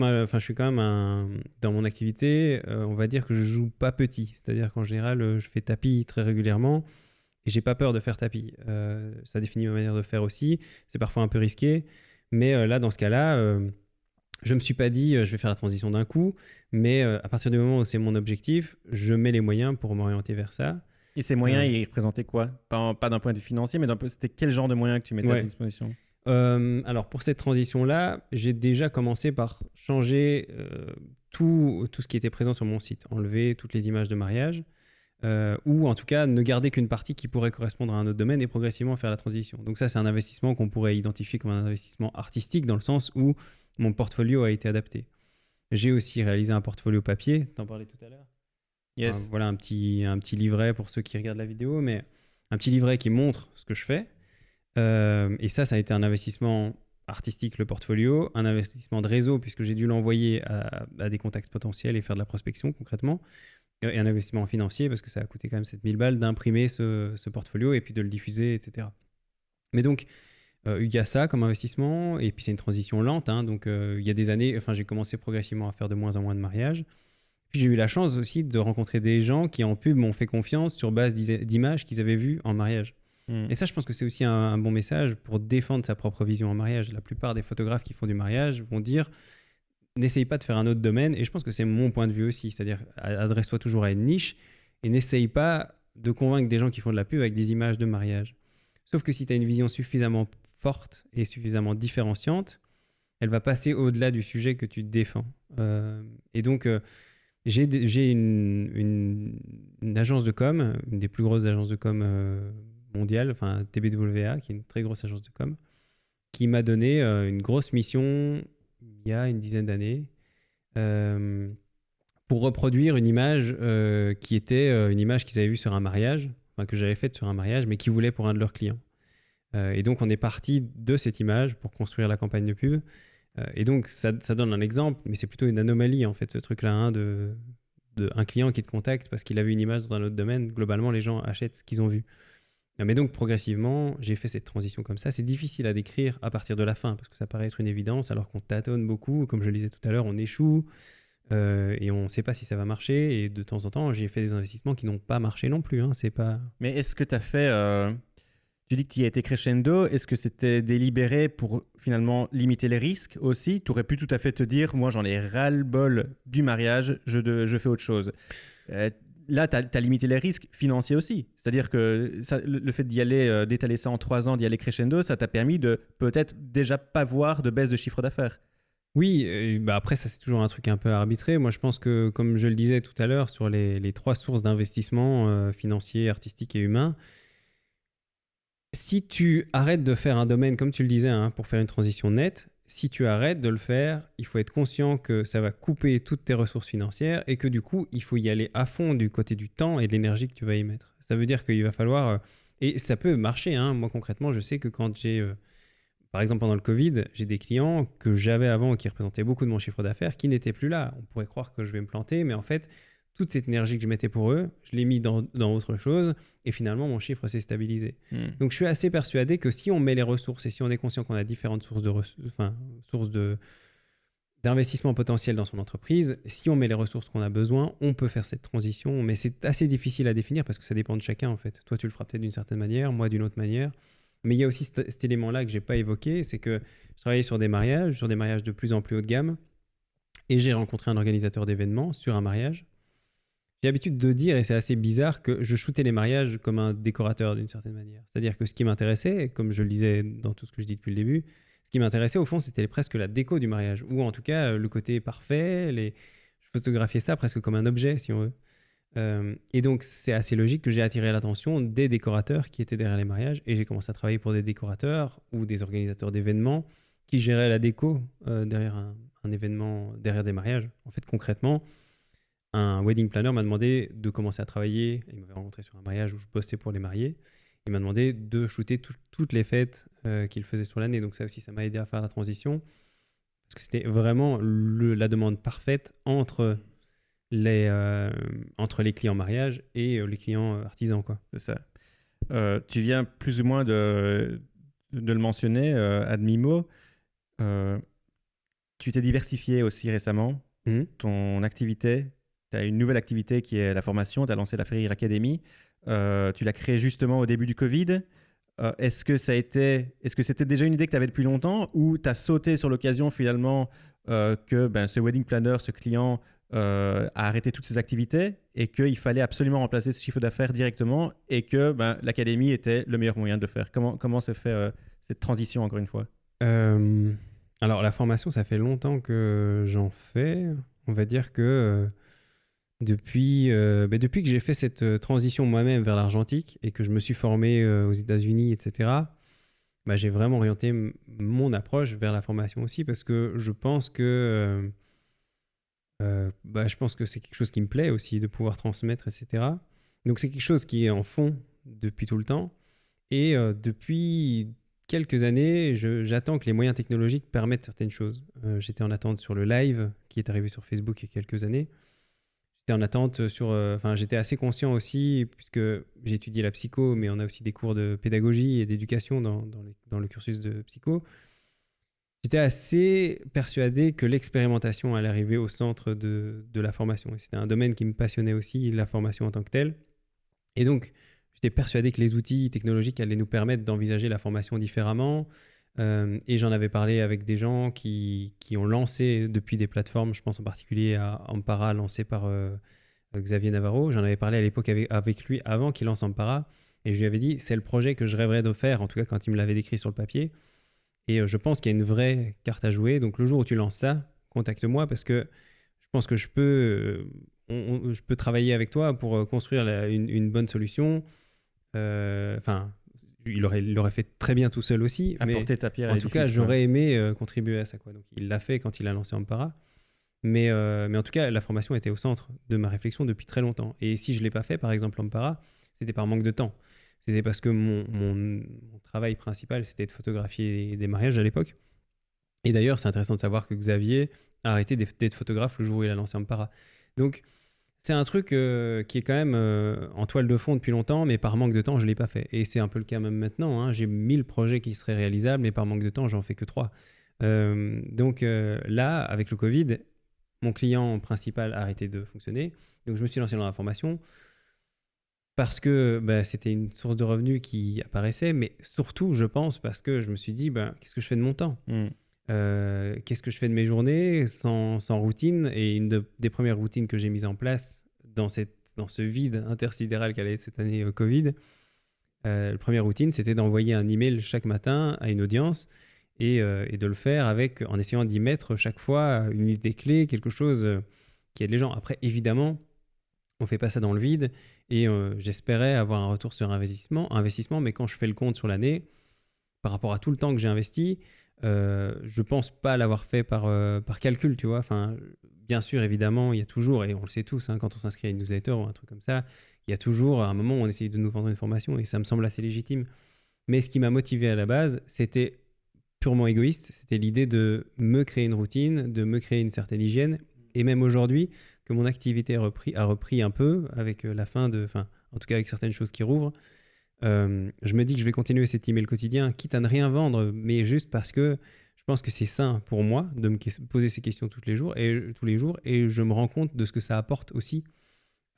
même dans mon activité, on va dire que je joue pas petit. C'est-à-dire qu'en général, je fais tapis très régulièrement et j'ai pas peur de faire tapis. Ça définit ma manière de faire aussi. C'est parfois un peu risqué, mais là, dans ce cas-là, je me suis pas dit je vais faire la transition d'un coup, mais à partir du moment où c'est mon objectif, je mets les moyens pour m'orienter vers ça. Et ces moyens, ils représentaient quoi? Pas d'un point de vue financier, mais c'était quel genre de moyens que tu mettais à disposition? Alors pour cette transition-là, j'ai déjà commencé par changer tout ce qui était présent sur mon site, enlever toutes les images de mariage, ou en tout cas ne garder qu'une partie qui pourrait correspondre à un autre domaine et progressivement faire la transition. Donc ça, c'est un investissement qu'on pourrait identifier comme un investissement artistique dans le sens où mon portfolio a été adapté. J'ai aussi réalisé un portfolio papier, t'en parlais tout à l'heure. Yes. Voilà un petit livret pour ceux qui regardent la vidéo, mais un petit livret qui montre ce que je fais. Et ça a été un investissement artistique, le portfolio, un investissement de réseau, puisque j'ai dû l'envoyer à des contacts potentiels et faire de la prospection concrètement, et un investissement financier, parce que ça a coûté quand même 7 000 balles d'imprimer ce portfolio et puis de le diffuser, etc. Mais donc, Il y a ça comme investissement, et puis c'est une transition lente, hein, donc il y a des années, enfin, j'ai commencé progressivement à faire de moins en moins de mariages. Puis j'ai eu la chance aussi de rencontrer des gens qui en pub m'ont fait confiance sur base d'images qu'ils avaient vues en mariage. Et ça, je pense que c'est aussi un bon message pour défendre sa propre vision en mariage. La plupart des photographes qui font du mariage vont dire n'essaye pas de faire un autre domaine, et je pense que c'est mon point de vue aussi, c'est-à-dire adresse-toi toujours à une niche et n'essaye pas de convaincre des gens qui font de la pub avec des images de mariage. Sauf que si tu as une vision suffisamment forte et suffisamment différenciante, elle va passer au-delà du sujet que tu défends. Et donc, j'ai une agence de com, une des plus grosses agences de com mondiales, enfin TBWA, qui est une très grosse agence de com, qui m'a donné une grosse mission il y a une dizaine d'années pour reproduire une image qui était une image qu'ils avaient vue sur un mariage, enfin, que j'avais faite sur un mariage, mais qu'ils voulaient pour un de leurs clients. Et donc, on est parti de cette image pour construire la campagne de pub. Et donc, ça donne un exemple, mais c'est plutôt une anomalie, en fait, ce truc-là, hein, de un client qui te contacte parce qu'il a vu une image dans un autre domaine. Globalement, les gens achètent ce qu'ils ont vu. Mais donc, progressivement, j'ai fait cette transition comme ça. C'est difficile à décrire à partir de la fin, parce que ça paraît être une évidence, alors qu'on tâtonne beaucoup. Comme je le disais tout à l'heure, on échoue, et on ne sait pas si ça va marcher. Et de temps en temps, j'ai fait des investissements qui n'ont pas marché non plus. Hein. C'est pas... Mais est-ce que tu as fait... Tu dis que tu y as été crescendo. Est-ce que c'était délibéré pour finalement limiter les risques aussi? Tu aurais pu tout à fait te dire, moi j'en ai ras-le-bol du mariage, je fais autre chose. Là, tu as limité les risques financiers aussi. C'est-à-dire que ça, le fait d'y aller, d'étaler ça en 3 ans, d'y aller crescendo, ça t'a permis de peut-être déjà pas voir de baisse de chiffre d'affaires. Oui, bah après, ça c'est toujours un truc un peu arbitré. Moi, je pense que, comme je le disais tout à l'heure, sur les 3 sources d'investissement financier, artistique et humain, si tu arrêtes de faire un domaine, comme tu le disais, hein, pour faire une transition nette, si tu arrêtes de le faire, il faut être conscient que ça va couper toutes tes ressources financières et que du coup, il faut y aller à fond du côté du temps et de l'énergie que tu vas y mettre. Ça veut dire qu'il va falloir... et ça peut marcher. Hein. Moi, concrètement, je sais que quand j'ai... par exemple, pendant le Covid, j'ai des clients que j'avais avant qui représentaient beaucoup de mon chiffre d'affaires qui n'étaient plus là. On pourrait croire que je vais me planter, mais en fait, toute cette énergie que je mettais pour eux, je l'ai mis dans autre chose et finalement, mon chiffre s'est stabilisé. Donc, je suis assez persuadé que si on met les ressources et si on est conscient qu'on a différentes sources d'investissement potentiel dans son entreprise, si on met les ressources qu'on a besoin, on peut faire cette transition. Mais c'est assez difficile à définir parce que ça dépend de chacun, en fait. Toi, tu le feras peut-être d'une certaine manière, moi d'une autre manière. Mais il y a aussi cet élément-là que je n'ai pas évoqué, c'est que je travaillais sur des mariages de plus en plus haut de gamme, et j'ai rencontré un organisateur d'événements sur un mariage. J'ai l'habitude de dire, et c'est assez bizarre, que je shootais les mariages comme un décorateur d'une certaine manière. C'est-à-dire que ce qui m'intéressait, comme je le disais dans tout ce que je dis depuis le début, ce qui m'intéressait au fond, c'était presque la déco du mariage, ou en tout cas le côté parfait. Je photographiais ça presque comme un objet, si on veut. Et donc, c'est assez logique que j'ai attiré l'attention des décorateurs qui étaient derrière les mariages. Et j'ai commencé à travailler pour des décorateurs ou des organisateurs d'événements qui géraient la déco derrière un événement, derrière des mariages. En fait, concrètement, un wedding planner m'a demandé de commencer à travailler. Il m'avait rencontré sur un mariage où je bossais pour les mariés. Il m'a demandé de shooter toutes les fêtes qu'il faisait sur l'année. Donc ça aussi, ça m'a aidé à faire la transition. Parce que c'était vraiment la demande parfaite entre les clients mariage et les clients artisans, quoi. C'est ça. Tu viens plus ou moins de le mentionner à demi-mot. Tu t'es diversifié aussi récemment. Ton activité, tu as une nouvelle activité qui est la formation. Tu as lancé la Ferrir Academy. Tu l'as créée justement au début du Covid. Est-ce que c'était déjà une idée que tu avais depuis longtemps ou tu as sauté sur l'occasion finalement que ce wedding planner, ce client a arrêté toutes ses activités et qu'il fallait absolument remplacer ce chiffre d'affaires directement et que l'académie était le meilleur moyen de le faire? Comment se fait cette transition encore une fois? Alors la formation, ça fait longtemps que j'en fais. On va dire que depuis que j'ai fait cette transition moi-même vers l'argentique et que je me suis formé aux États-Unis, etc., j'ai vraiment orienté mon approche vers la formation aussi parce que je pense que c'est quelque chose qui me plaît aussi de pouvoir transmettre, etc. Donc c'est quelque chose qui est en fond depuis tout le temps. Et depuis quelques années, j'attends que les moyens technologiques permettent certaines choses. J'étais en attente sur le live qui est arrivé sur Facebook il y a quelques années. j'étais en attente sur... j'étais assez conscient aussi, puisque j'ai étudié la psycho, mais on a aussi des cours de pédagogie et d'éducation dans le cursus de psycho. J'étais assez persuadé que l'expérimentation allait arriver au centre de la formation. Et c'était un domaine qui me passionnait aussi, la formation en tant que telle. Et donc, j'étais persuadé que les outils technologiques allaient nous permettre d'envisager la formation différemment. Et j'en avais parlé avec des gens qui ont lancé depuis des plateformes, je pense en particulier à Ampara, lancé par Xavier Navarro. J'en avais parlé à l'époque avec lui avant qu'il lance Ampara. Et je lui avais dit, c'est le projet que je rêverais de faire, en tout cas quand il me l'avait décrit sur le papier. Et je pense qu'il y a une vraie carte à jouer. Donc le jour où tu lances ça, contacte-moi parce que je pense que je peux travailler avec toi pour construire une bonne solution. Il aurait fait très bien tout seul aussi. Apporter ta pierre à en tout cas, l'édifice, j'aurais aimé contribuer à ça, quoi. Donc il l'a fait quand il a lancé Ampara. Mais en tout cas, la formation était au centre de ma réflexion depuis très longtemps. Et si je ne l'ai pas fait, par exemple, Ampara, c'était par manque de temps. C'était parce que mon travail principal, c'était de photographier des mariages à l'époque. Et d'ailleurs, c'est intéressant de savoir que Xavier a arrêté d'être photographe le jour où il a lancé Ampara. Donc, c'est un truc qui est quand même en toile de fond depuis longtemps, mais par manque de temps, je ne l'ai pas fait. Et c'est un peu le cas même maintenant, hein. J'ai 1000 projets qui seraient réalisables, mais par manque de temps, j'en fais que 3. Là, avec le Covid, mon client principal a arrêté de fonctionner. Donc, je me suis lancé dans la formation parce que c'était une source de revenus qui apparaissait, mais surtout, je pense, parce que je me suis dit, qu'est-ce que je fais de mon temps ? Qu'est-ce que je fais de mes journées sans routine ? Et une des premières routines que j'ai mises en place dans ce vide intersidéral qu'allait être cette année Covid, la première routine, c'était d'envoyer un email chaque matin à une audience et de le faire en essayant d'y mettre chaque fois une idée clé, quelque chose qui aide les gens. Après, évidemment, on ne fait pas ça dans le vide et j'espérais avoir un retour sur investissement, mais quand je fais le compte sur l'année, par rapport à tout le temps que j'ai investi, je pense pas l'avoir fait par calcul, tu vois. Enfin, bien sûr, évidemment, il y a toujours, et on le sait tous, hein, quand on s'inscrit à une newsletter ou un truc comme ça, il y a toujours un moment où on essaye de nous vendre une formation et ça me semble assez légitime. Mais ce qui m'a motivé à la base, c'était purement égoïste, c'était l'idée de me créer une routine, de me créer une certaine hygiène. Et même aujourd'hui, que mon activité a repris un peu avec la fin en tout cas avec certaines choses qui rouvrent, je me dis que je vais continuer cet email quotidien, quitte à ne rien vendre, mais juste parce que je pense que c'est sain pour moi de me poser ces questions tous les jours, et je me rends compte de ce que ça apporte aussi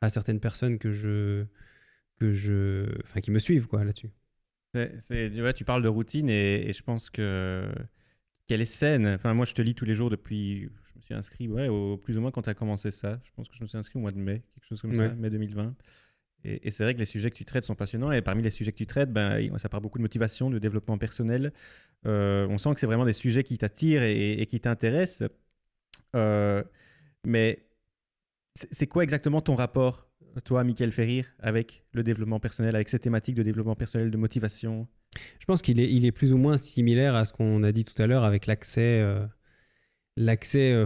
à certaines personnes qui me suivent quoi, là-dessus. Ouais, tu parles de routine et je pense qu'elle est saine. Enfin, moi, je te lis tous les jours depuis. Je me suis inscrit, plus ou moins quand tu as commencé ça. Je pense que je me suis inscrit au mois de mai, quelque chose comme ça, mai 2020. Et c'est vrai que les sujets que tu traites sont passionnants. Et parmi les sujets que tu traites, ça part beaucoup de motivation, de développement personnel. On sent que c'est vraiment des sujets qui t'attirent et qui t'intéressent. Mais c'est quoi exactement ton rapport, toi, Michael Ferrir, avec le développement personnel, avec ces thématiques de développement personnel, de motivation ? Je pense qu'il est plus ou moins similaire à ce qu'on a dit tout à l'heure avec l'accès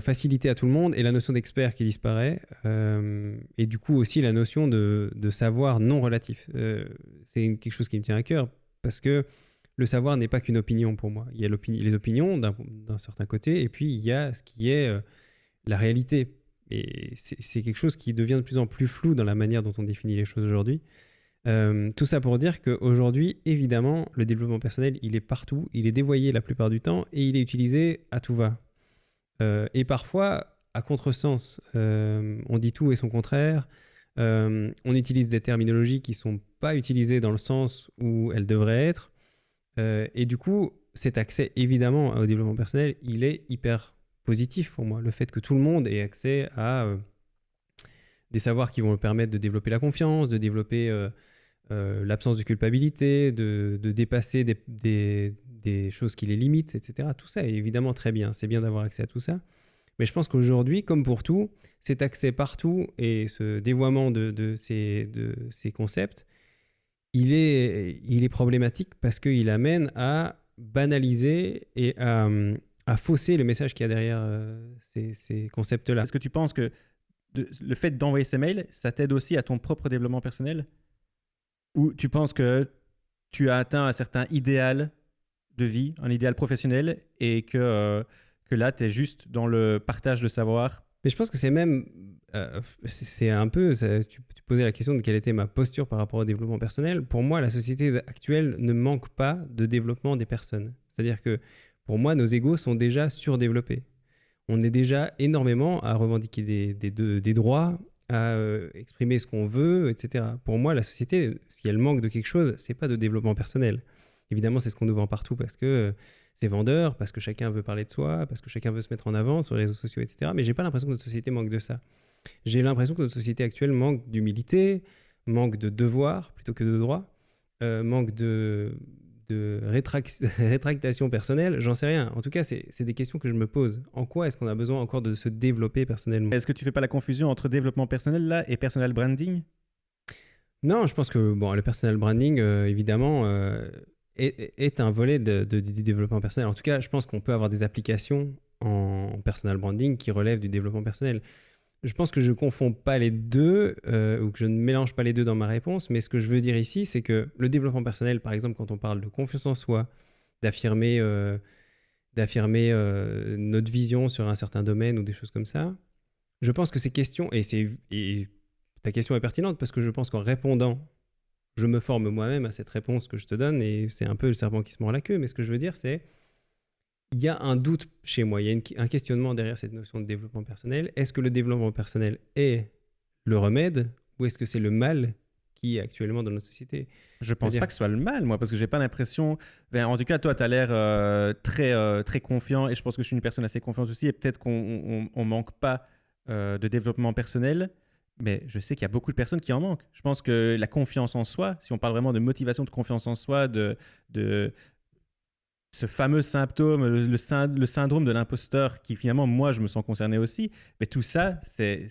facilité à tout le monde et la notion d'expert qui disparaît. Et du coup aussi la notion de savoir non relatif. C'est quelque chose qui me tient à cœur parce que le savoir n'est pas qu'une opinion pour moi. Il y a les opinions d'un certain côté et puis il y a ce qui est la réalité. Et c'est quelque chose qui devient de plus en plus flou dans la manière dont on définit les choses aujourd'hui. Tout ça pour dire qu'aujourd'hui, évidemment, le développement personnel, il est partout, il est dévoyé la plupart du temps et il est utilisé à tout va. Et parfois, à contresens, on dit tout et son contraire. On utilise des terminologies qui ne sont pas utilisées dans le sens où elles devraient être. Et du coup, cet accès, évidemment, au développement personnel, il est hyper positif pour moi. Le fait que tout le monde ait accès à des savoirs qui vont le permettre de développer la confiance, de développer l'absence de culpabilité, de dépasser des choses qui les limitent, etc. Tout ça est évidemment très bien. C'est bien d'avoir accès à tout ça. Mais je pense qu'aujourd'hui, comme pour tout, cet accès partout et ce dévoiement de ces concepts, il est problématique parce qu'il amène à banaliser et à fausser le message qu'il y a derrière ces concepts-là. Est-ce que tu penses que le fait d'envoyer ces mails, ça t'aide aussi à ton propre développement personnel ? Ou tu penses que tu as atteint un certain idéal de vie, un idéal professionnel, et que là, tu es juste dans le partage de savoir Mais je pense que c'est même. C'est un peu. Tu posais la question de quelle était ma posture par rapport au développement personnel. Pour moi, la société actuelle ne manque pas de développement des personnes. C'est-à-dire que pour moi, nos égos sont déjà surdéveloppés. On est déjà énormément à revendiquer des droits, à exprimer ce qu'on veut, etc. Pour moi, la société, si elle manque de quelque chose, c'est pas de développement personnel. Évidemment, c'est ce qu'on nous vend partout parce que c'est vendeur, parce que chacun veut parler de soi, parce que chacun veut se mettre en avant sur les réseaux sociaux, etc. Mais j'ai pas l'impression que notre société manque de ça. J'ai l'impression que notre société actuelle manque d'humilité, manque de devoir plutôt que de droit, manque de rétractation personnelle, j'en sais rien. En tout cas, c'est des questions que je me pose. En quoi est-ce qu'on a besoin encore de se développer personnellement ? Est-ce que tu fais pas la confusion entre développement personnel là et personal branding? Non, je pense que bon, le personal branding, évidemment, est un volet du développement personnel. En tout cas, je pense qu'on peut avoir des applications en personal branding qui relèvent du développement personnel. Je pense que je ne confonds pas les deux ou que je ne mélange pas les deux dans ma réponse, mais ce que je veux dire ici, c'est que le développement personnel, par exemple, quand on parle de confiance en soi, d'affirmer notre vision sur un certain domaine ou des choses comme ça, je pense que ces questions, et ta question est pertinente parce que je pense qu'en répondant, je me forme moi-même à cette réponse que je te donne et c'est un peu le serpent qui se mord la queue, mais ce que je veux dire, c'est il y a un doute chez moi, il y a un questionnement derrière cette notion de développement personnel. Est-ce que le développement personnel est le remède ou est-ce que c'est le mal qui est actuellement dans notre société ? Je pense pas que ce soit le mal, moi, parce que j'ai pas l'impression. En tout cas, toi, tu as l'air très confiant et je pense que je suis une personne assez confiante aussi. Et peut-être qu'on manque pas de développement personnel, mais je sais qu'il y a beaucoup de personnes qui en manquent. Je pense que la confiance en soi, si on parle vraiment de motivation, de confiance en soi, de ce fameux symptôme, le syndrome de l'imposteur, qui finalement, moi, je me sens concerné aussi, mais tout ça, c'est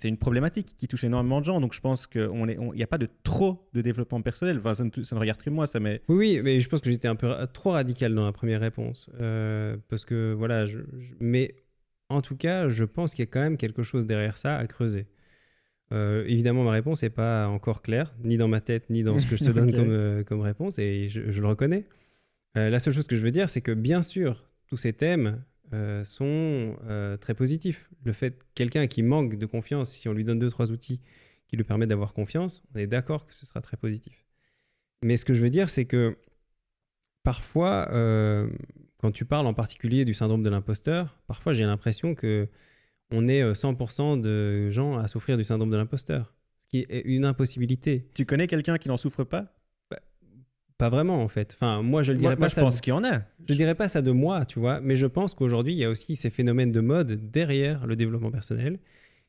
une problématique qui touche énormément de gens. Donc, je pense qu'il n'y a pas de trop de développement personnel. Enfin, ça ne regarde que moi, ça. Mais... Oui, mais je pense que j'étais un peu trop radical dans la première réponse. Parce que, voilà, mais en tout cas, je pense qu'il y a quand même quelque chose derrière ça à creuser. Évidemment, ma réponse n'est pas encore claire, ni dans ma tête, ni dans ce que je te donne comme réponse, et je le reconnais. La seule chose que je veux dire, c'est que bien sûr, tous ces thèmes sont très positifs. Le fait quelqu'un qui manque de confiance, si on lui donne 2-3 outils qui lui permettent d'avoir confiance, on est d'accord que ce sera très positif. Mais ce que je veux dire, c'est que parfois, quand tu parles en particulier du syndrome de l'imposteur, parfois j'ai l'impression que on est 100% de gens à souffrir du syndrome de l'imposteur, ce qui est une impossibilité. Tu connais quelqu'un qui n'en souffre pas ? Pas vraiment, en fait. Enfin, moi, je le dirais pas je pense qu'il y en a. Je dirais pas ça de moi, tu vois, mais je pense qu'aujourd'hui, il y a aussi ces phénomènes de mode derrière le développement personnel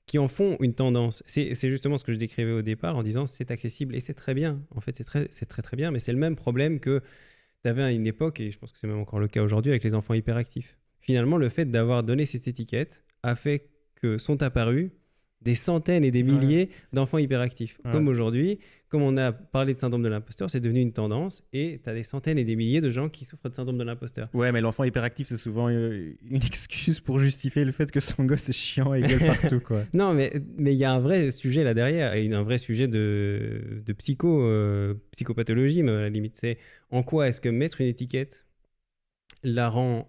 qui en font une tendance. C'est justement ce que je décrivais au départ en disant c'est accessible et c'est très bien. En fait, c'est très bien, mais c'est le même problème que tu avais à une époque, et je pense que c'est même encore le cas aujourd'hui avec les enfants hyperactifs. Finalement, le fait d'avoir donné cette étiquette a fait que sont apparus des centaines et des milliers d'enfants hyperactifs. Ouais. Comme aujourd'hui, comme on a parlé de syndrome de l'imposteur, c'est devenu une tendance et tu as des centaines et des milliers de gens qui souffrent de syndrome de l'imposteur. Ouais, mais l'enfant hyperactif, c'est souvent une excuse pour justifier le fait que son gosse est chiant et gueule partout, quoi. Non, mais il y a un vrai sujet là derrière et un vrai sujet de psychopathologie, mais à la limite. C'est en quoi est-ce que mettre une étiquette la rend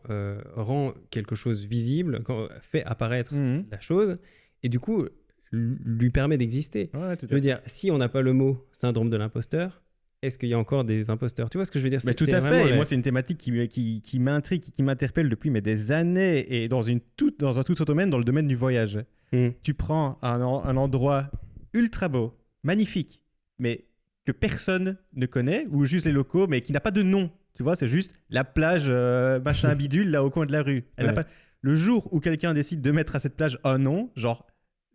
quelque chose visible, fait apparaître la chose, et du coup lui permet d'exister. Ouais, je veux dire, si on n'a pas le mot syndrome de l'imposteur, est-ce qu'il y a encore des imposteurs ? Tu vois ce que je veux dire ? Mais tout à fait. Et moi, c'est une thématique qui m'intrigue, qui m'interpelle depuis des années, et dans un tout autre domaine, dans le domaine du voyage. Tu prends un endroit ultra beau, magnifique, mais que personne ne connaît, ou juste les locaux, mais qui n'a pas de nom. Tu vois, c'est juste la plage machin bidule là au coin de la rue. Elle n'a pas... Le jour où quelqu'un décide de mettre à cette plage un nom, genre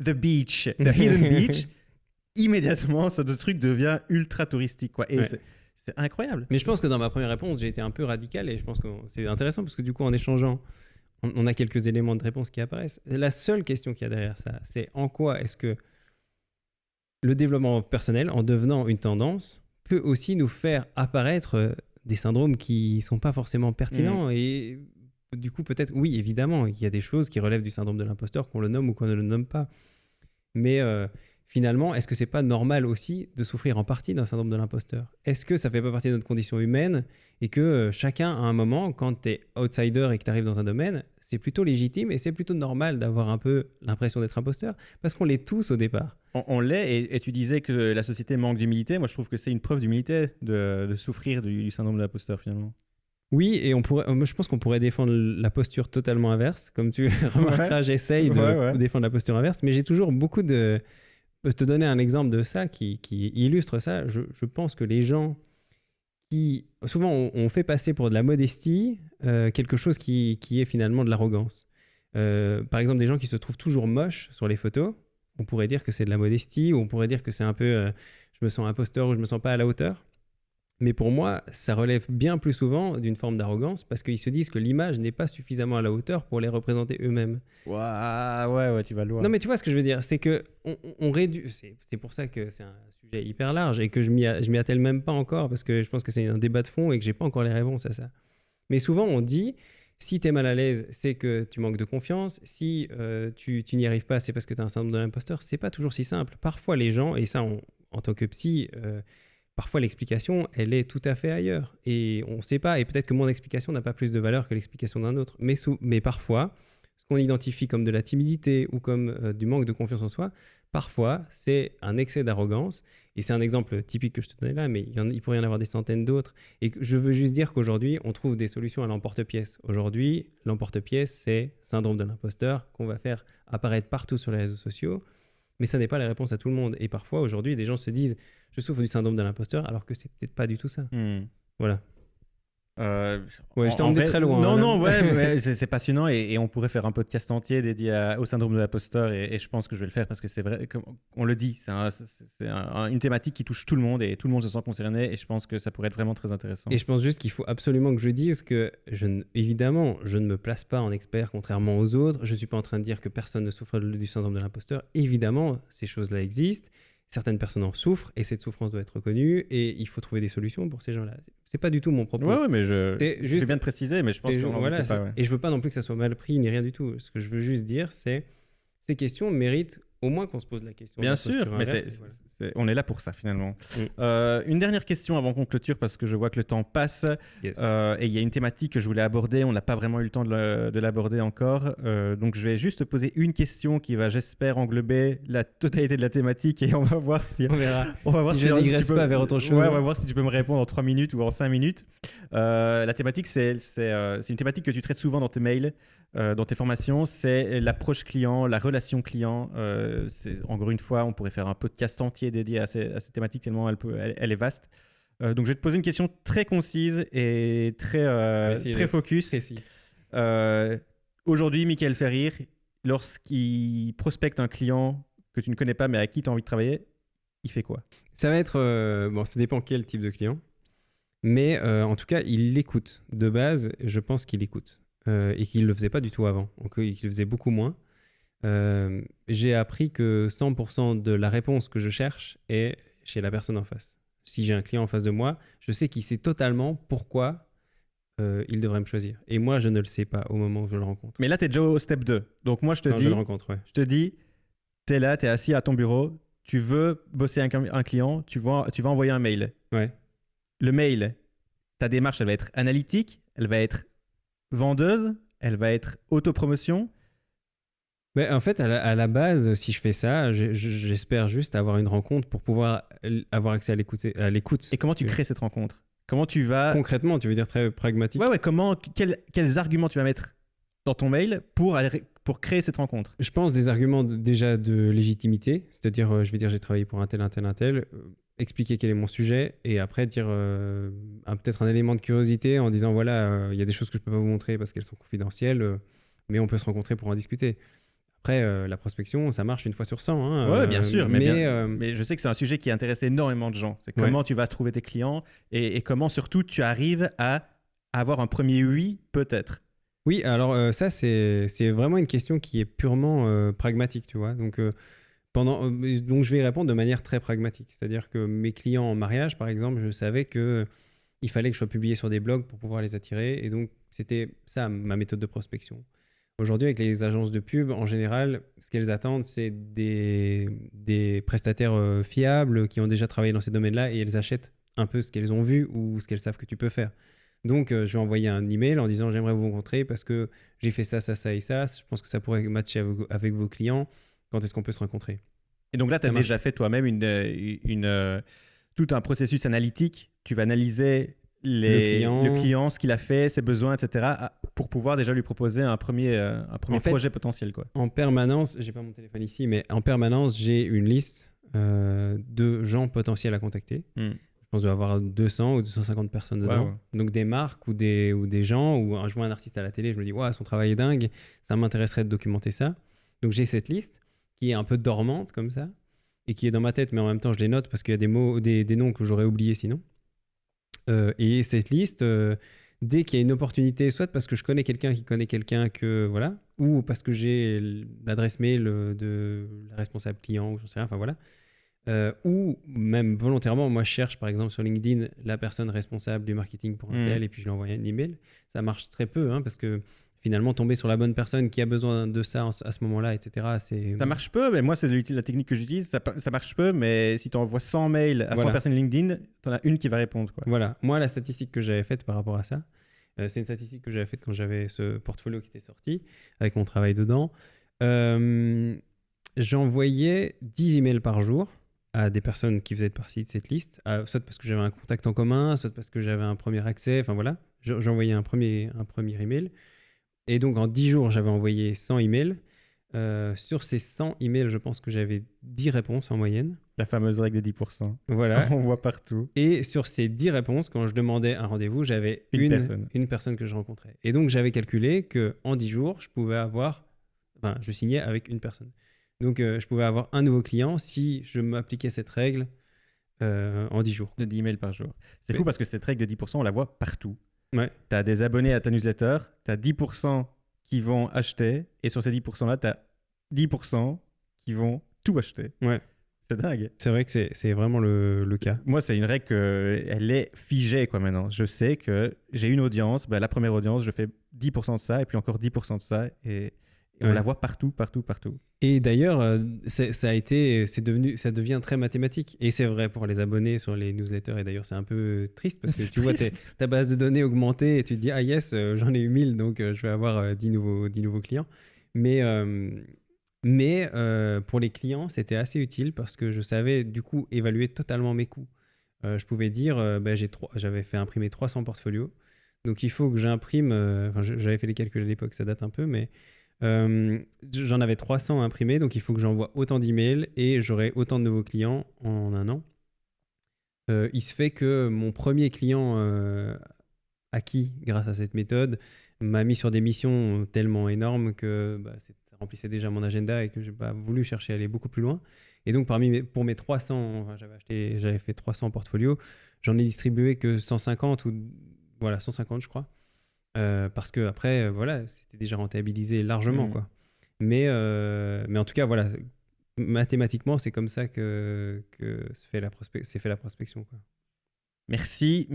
The Beach, The Hidden Beach, immédiatement ce truc devient ultra touristique, quoi. Et c'est incroyable. Mais je pense que dans ma première réponse, j'ai été un peu radical et je pense que c'est intéressant parce que du coup, en échangeant, on a quelques éléments de réponse qui apparaissent. La seule question qu'il y a derrière ça, c'est en quoi est-ce que le développement personnel, en devenant une tendance, peut aussi nous faire apparaître des syndromes qui sont pas forcément pertinents et du coup peut-être, oui évidemment, il y a des choses qui relèvent du syndrome de l'imposteur, qu'on le nomme ou qu'on ne le nomme pas. Mais finalement, est-ce que c'est pas normal aussi de souffrir en partie d'un syndrome de l'imposteur? Est-ce que ça fait pas partie de notre condition humaine et que chacun, à un moment, quand tu es outsider et que tu arrives dans un domaine, c'est plutôt légitime et c'est plutôt normal d'avoir un peu l'impression d'être imposteur parce qu'on l'est tous au départ. On l'est, et tu disais que la société manque d'humilité. Moi, je trouve que c'est une preuve d'humilité de souffrir du syndrome de l'imposteur, finalement. Oui, et je pense qu'on pourrait défendre la posture totalement inverse. Comme tu remarqueras, j'essaye de défendre la posture inverse, mais j'ai toujours beaucoup de... Je peux te donner un exemple de ça qui illustre ça. Je pense que les gens qui... Souvent, on fait passer pour de la modestie quelque chose qui est finalement de l'arrogance. Par exemple, des gens qui se trouvent toujours moches sur les photos, on pourrait dire que c'est de la modestie, ou on pourrait dire que c'est un peu je me sens imposteur ou je me sens pas à la hauteur. Mais pour moi, ça relève bien plus souvent d'une forme d'arrogance parce qu'ils se disent que l'image n'est pas suffisamment à la hauteur pour les représenter eux-mêmes. Ouais, tu vas loin. Non, mais tu vois ce que je veux dire, c'est que on réduit. C'est pour ça que c'est un sujet hyper large et que je m'y attelle même pas encore parce que je pense que c'est un débat de fond et que j'ai pas encore les réponses à ça. Mais souvent, on dit si tu es mal à l'aise, c'est que tu manques de confiance. Si tu n'y arrives pas, c'est parce que tu as un syndrome de l'imposteur. C'est pas toujours si simple. Parfois, les gens, et ça, en tant que psy. Parfois, l'explication, elle est tout à fait ailleurs. Et on ne sait pas, et peut-être que mon explication n'a pas plus de valeur que l'explication d'un autre. Mais parfois, ce qu'on identifie comme de la timidité ou comme du manque de confiance en soi, parfois, c'est un excès d'arrogance. Et c'est un exemple typique que je te donnais là, mais il pourrait y en avoir des centaines d'autres. Et je veux juste dire qu'aujourd'hui, on trouve des solutions à l'emporte-pièce. Aujourd'hui, l'emporte-pièce, c'est syndrome de l'imposteur qu'on va faire apparaître partout sur les réseaux sociaux. Mais ça n'est pas la réponse à tout le monde. Et parfois, aujourd'hui, des gens se disent « je souffre du syndrome de l'imposteur », alors que c'est peut-être pas du tout ça. Voilà. Ouais, je t'ai emmené très loin. Non, ouais, c'est passionnant et on pourrait faire un podcast entier dédié au syndrome de l'imposteur et je pense que je vais le faire parce que c'est vrai, comme on le dit, c'est une thématique qui touche tout le monde et tout le monde se sent concerné et je pense que ça pourrait être vraiment très intéressant. Et je pense juste qu'il faut absolument que je dise que, évidemment, je ne me place pas en expert contrairement aux autres. Je ne suis pas en train de dire que personne ne souffre du syndrome de l'imposteur. Évidemment, ces choses-là existent. Certaines personnes en souffrent et cette souffrance doit être reconnue et il faut trouver des solutions pour ces gens-là. C'est pas du tout mon propos. Ouais, mais je fais bien de préciser, mais je pense qu'on voilà, pas. Ouais. Et je veux pas non plus que ça soit mal pris ni rien du tout. Ce que je veux juste dire, c'est ces questions méritent au moins qu'on se pose la question. Bien sûr, mais on est là pour ça finalement. Une dernière question avant qu'on clôture parce que je vois que le temps passe. Yes. Et il y a une thématique que je voulais aborder, on n'a pas vraiment eu le temps de l'aborder encore. Donc je vais juste te poser une question qui va, j'espère, englober la totalité de la thématique et on va voir si... On verra. On va voir si je ne digresse pas vers autre chose. Ouais, on va voir si tu peux me répondre en 3 minutes ou en 5 minutes. La thématique, c'est une thématique que tu traites souvent dans tes mails. Dans tes formations, c'est l'approche client, la relation client. Encore une fois, on pourrait faire un podcast entier dédié à cette thématique tellement elle est vaste. Donc, je vais te poser une question très concise et très focus. Aujourd'hui, Michael Ferrir, lorsqu'il prospecte un client que tu ne connais pas mais à qui tu as envie de travailler, il fait quoi? Ça va être... bon, ça dépend quel type de client. Mais en tout cas, il l'écoute. De base, je pense qu'il écoute. Et qu'il ne le faisait pas du tout avant. Donc, il le faisait beaucoup moins. J'ai appris que 100% de la réponse que je cherche est chez la personne en face. Si j'ai un client en face de moi, je sais qu'il sait totalement pourquoi il devrait me choisir. Et moi, je ne le sais pas au moment où je le rencontre. Mais là, tu es déjà au step 2. Donc moi, je te dis, tu es là, tu es assis à ton bureau, tu veux bosser avec un client, tu vas envoyer un mail. Ouais. Le mail, ta démarche, elle va être analytique, elle va être vendeuse, elle va être autopromotion. Mais en fait, à la base, si je fais ça, j'espère juste avoir une rencontre pour pouvoir avoir accès à l'écoute. Et comment tu crées cette rencontre? Comment tu vas... Concrètement, tu veux dire très pragmatique? Ouais, quels arguments tu vas mettre dans ton mail pour créer cette rencontre? Je pense des arguments déjà de légitimité, c'est-à-dire, je vais dire, j'ai travaillé pour un tel, expliquer quel est mon sujet et après dire peut-être un élément de curiosité en disant voilà, il y a des choses que je peux pas vous montrer parce qu'elles sont confidentielles, mais on peut se rencontrer pour en discuter. Après, la prospection, ça marche une fois sur 100. Hein, ouais, bien sûr, mais je sais que c'est un sujet qui intéresse énormément de gens. C'est comment tu vas trouver tes clients et comment surtout tu arrives à avoir un premier oui, peut-être. Oui, alors ça, c'est vraiment une question qui est purement pragmatique, tu vois. Donc, donc, je vais y répondre de manière très pragmatique. C'est-à-dire que mes clients en mariage, par exemple, je savais qu'il fallait que je sois publié sur des blogs pour pouvoir les attirer. Et donc, c'était ça, ma méthode de prospection. Aujourd'hui, avec les agences de pub, en général, ce qu'elles attendent, c'est des prestataires fiables qui ont déjà travaillé dans ces domaines-là et elles achètent un peu ce qu'elles ont vu ou ce qu'elles savent que tu peux faire. Donc, je vais envoyer un email en disant j'aimerais vous rencontrer parce que j'ai fait ça, ça, ça et ça. Je pense que ça pourrait matcher avec vos clients. Quand est-ce qu'on peut se rencontrer? Et donc là, tu as déjà fait toi-même tout un processus analytique. Tu vas analyser le client, ce qu'il a fait, ses besoins, etc. pour pouvoir déjà lui proposer un premier projet potentiel, quoi. En permanence, j'ai pas mon téléphone ici, mais en permanence, j'ai une liste de gens potentiels à contacter. Je pense que je dois avoir 200 ou 250 personnes dedans. Ouais. Donc des marques ou des gens, ou je vois un artiste à la télé, je me dis son travail est dingue, ça m'intéresserait de documenter ça. Donc j'ai cette liste qui est un peu dormante comme ça et qui est dans ma tête, mais en même temps je les note parce qu'il y a des mots, des noms que j'aurais oubliés sinon. Et cette liste, dès qu'il y a une opportunité, soit parce que je connais quelqu'un qui connaît quelqu'un, voilà, ou parce que j'ai l'adresse mail de la responsable client, ou j'en sais rien, enfin voilà. Ou même volontairement, moi je cherche par exemple sur LinkedIn la personne responsable du marketing pour un tel et puis je lui envoie un email. Ça marche très peu parce que finalement tomber sur la bonne personne qui a besoin de ça à ce moment-là, etc. Ça marche peu, mais moi c'est la technique que j'utilise, ça marche peu, mais si tu envoies 100 mails à 100 personnes LinkedIn, tu en as une qui va répondre, quoi. Voilà, moi la statistique que j'avais faite par rapport à ça, c'est une statistique que j'avais faite quand j'avais ce portfolio qui était sorti, avec mon travail dedans. J'envoyais 10 emails par jour à des personnes qui faisaient partie de cette liste, soit parce que j'avais un contact en commun, soit parce que j'avais un premier accès, enfin voilà, j'envoyais un premier email. Et donc en 10 jours, j'avais envoyé 100 emails. Sur ces 100 emails, je pense que j'avais 10 réponses en moyenne. La fameuse règle des 10%. Voilà. On voit partout. Et sur ces 10 réponses, quand je demandais un rendez-vous, j'avais une personne que je rencontrais. Et donc j'avais calculé qu'en 10 jours, je signais avec une personne. Donc, je pouvais avoir un nouveau client si je m'appliquais cette règle en 10 jours. De 10 emails par jour. C'est fou parce que cette règle de 10%, on la voit partout. Ouais. Tu as des abonnés à ta newsletter, tu as 10% qui vont acheter, et sur ces 10%-là, tu as 10% qui vont tout acheter. Ouais. C'est dingue. C'est vrai que c'est vraiment le cas. Moi, c'est une règle, elle est figée quoi, maintenant. Je sais que j'ai une audience, la première audience, je fais 10% de ça, et puis encore 10% de ça, et on la voit partout. Et d'ailleurs, ça devient très mathématique. Et c'est vrai pour les abonnés sur les newsletters. Et d'ailleurs, c'est un peu triste parce que tu vois ta base de données augmenter et tu te dis, yes, j'en ai eu 1000, donc je vais avoir 10 nouveaux clients. Mais pour les clients, c'était assez utile parce que je savais du coup évaluer totalement mes coûts. Je pouvais dire, j'avais fait imprimer 300 portfolios. Donc il faut que j'imprime, j'avais fait les calculs à l'époque, ça date un peu, mais j'en avais 300 imprimés, donc il faut que j'envoie autant d'emails et j'aurai autant de nouveaux clients en un an. Il se fait que mon premier client acquis grâce à cette méthode m'a mis sur des missions tellement énormes que ça remplissait déjà mon agenda et que je n'ai pas voulu chercher à aller beaucoup plus loin. Et donc pour mes 300, j'avais fait 300 portfolios, j'en ai distribué que 150 150 je crois. Parce que après, c'était déjà rentabilisé largement, quoi. Mais en tout cas, voilà, mathématiquement, c'est comme ça que s'est fait la prospection, quoi. Merci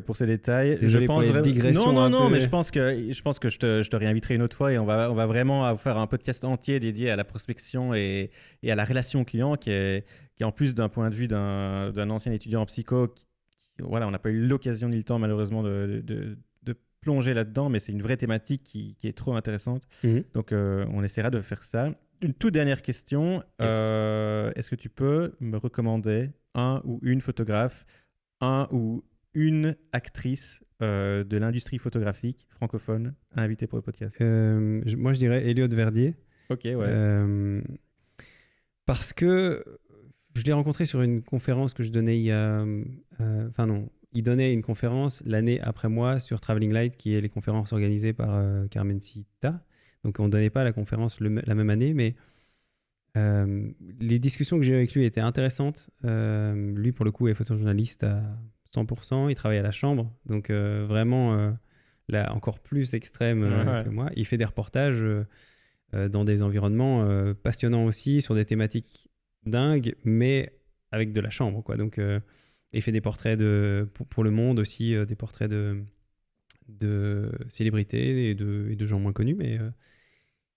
pour ces détails. Désolé pour les digressions. Non, mais je pense que je te réinviterai une autre fois et on va vraiment faire un podcast entier dédié à la prospection et à la relation client qui est en plus d'un point de vue d'un ancien étudiant en psycho. On n'a pas eu l'occasion ni le temps malheureusement de plonger là-dedans, mais c'est une vraie thématique qui est trop intéressante. Donc, on essaiera de faire ça. Une toute dernière question. Yes. Est-ce que tu peux me recommander un ou une photographe, un ou une actrice de l'industrie photographique francophone à inviter pour le podcast? Moi, je dirais Elliot Verdier. Ok, ouais. Parce que je l'ai rencontré sur une conférence que je donnais il y a... il donnait une conférence l'année après moi sur Traveling Light, qui est les conférences organisées par Carmen Cita. Donc, on ne donnait pas la conférence la même année, mais les discussions que j'ai eues avec lui étaient intéressantes. Lui, pour le coup, est photojournaliste à 100%. Il travaille à la Chambre, donc vraiment là, encore plus extrême que moi. Il fait des reportages dans des environnements passionnants aussi, sur des thématiques dingues, mais avec de la Chambre, quoi. Donc, il fait des portraits pour Le Monde aussi, des portraits de célébrités et de gens moins connus,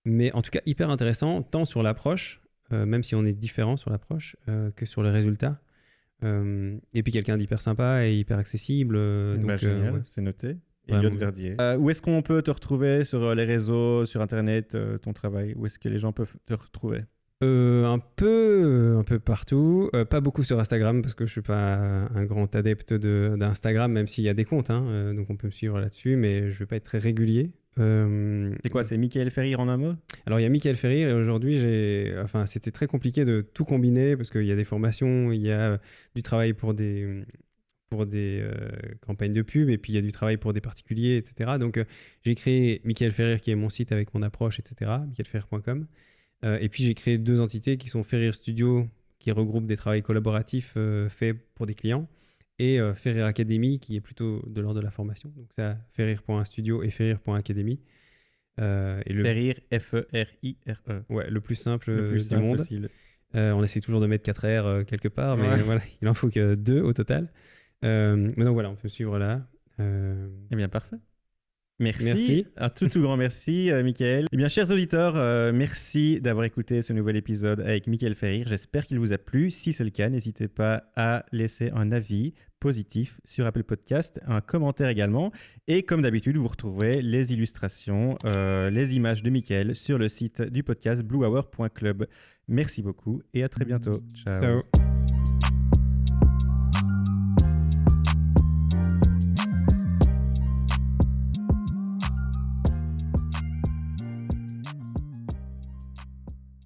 Mais en tout cas, hyper intéressant, tant sur l'approche, même si on est différent sur l'approche, que sur les résultats. Et puis quelqu'un d'hyper sympa et hyper accessible. Génial, ouais. c'est noté. Vraiment. Elliot Verdier. Où est-ce qu'on peut te retrouver sur les réseaux, sur Internet, ton travail? Où est-ce que les gens peuvent te retrouver? Un peu partout. Pas beaucoup sur Instagram parce que je suis pas un grand adepte d'Instagram, même s'il y a des comptes. Donc on peut me suivre là-dessus, mais je vais pas être très régulier. C'est quoi? C'est Michael Ferrir en un mot? Alors il y a Michael Ferrir et aujourd'hui c'était très compliqué de tout combiner parce qu'il y a des formations, il y a du travail pour des campagnes de pub et puis il y a du travail pour des particuliers, etc. Donc j'ai créé Michael Ferrir qui est mon site avec mon approche, etc. michaelferrir.com. Et puis j'ai créé 2 entités qui sont Ferrir Studio qui regroupe des travaux collaboratifs faits pour des clients et Ferrir Academy qui est plutôt de l'ordre de la formation. Donc ça, ferrir.studio et ferrir.academy. Ferrir, F-E-R-I-R-E. Ouais, le plus simple du monde. possible. On essaie toujours de mettre 4 R quelque part, mais Ouais. voilà, il en faut que 2 au total. Mais donc voilà, on peut me suivre là. Eh bien, parfait. Merci. Un tout grand merci, Michael. Eh bien, chers auditeurs, merci d'avoir écouté ce nouvel épisode avec Michael Ferrir. J'espère qu'il vous a plu. Si c'est le cas, n'hésitez pas à laisser un avis positif sur Apple Podcast, un commentaire également. Et comme d'habitude, vous retrouverez les illustrations, les images de Michael sur le site du podcast bluehour.club. Merci beaucoup et à très bientôt. Ciao. Ciao.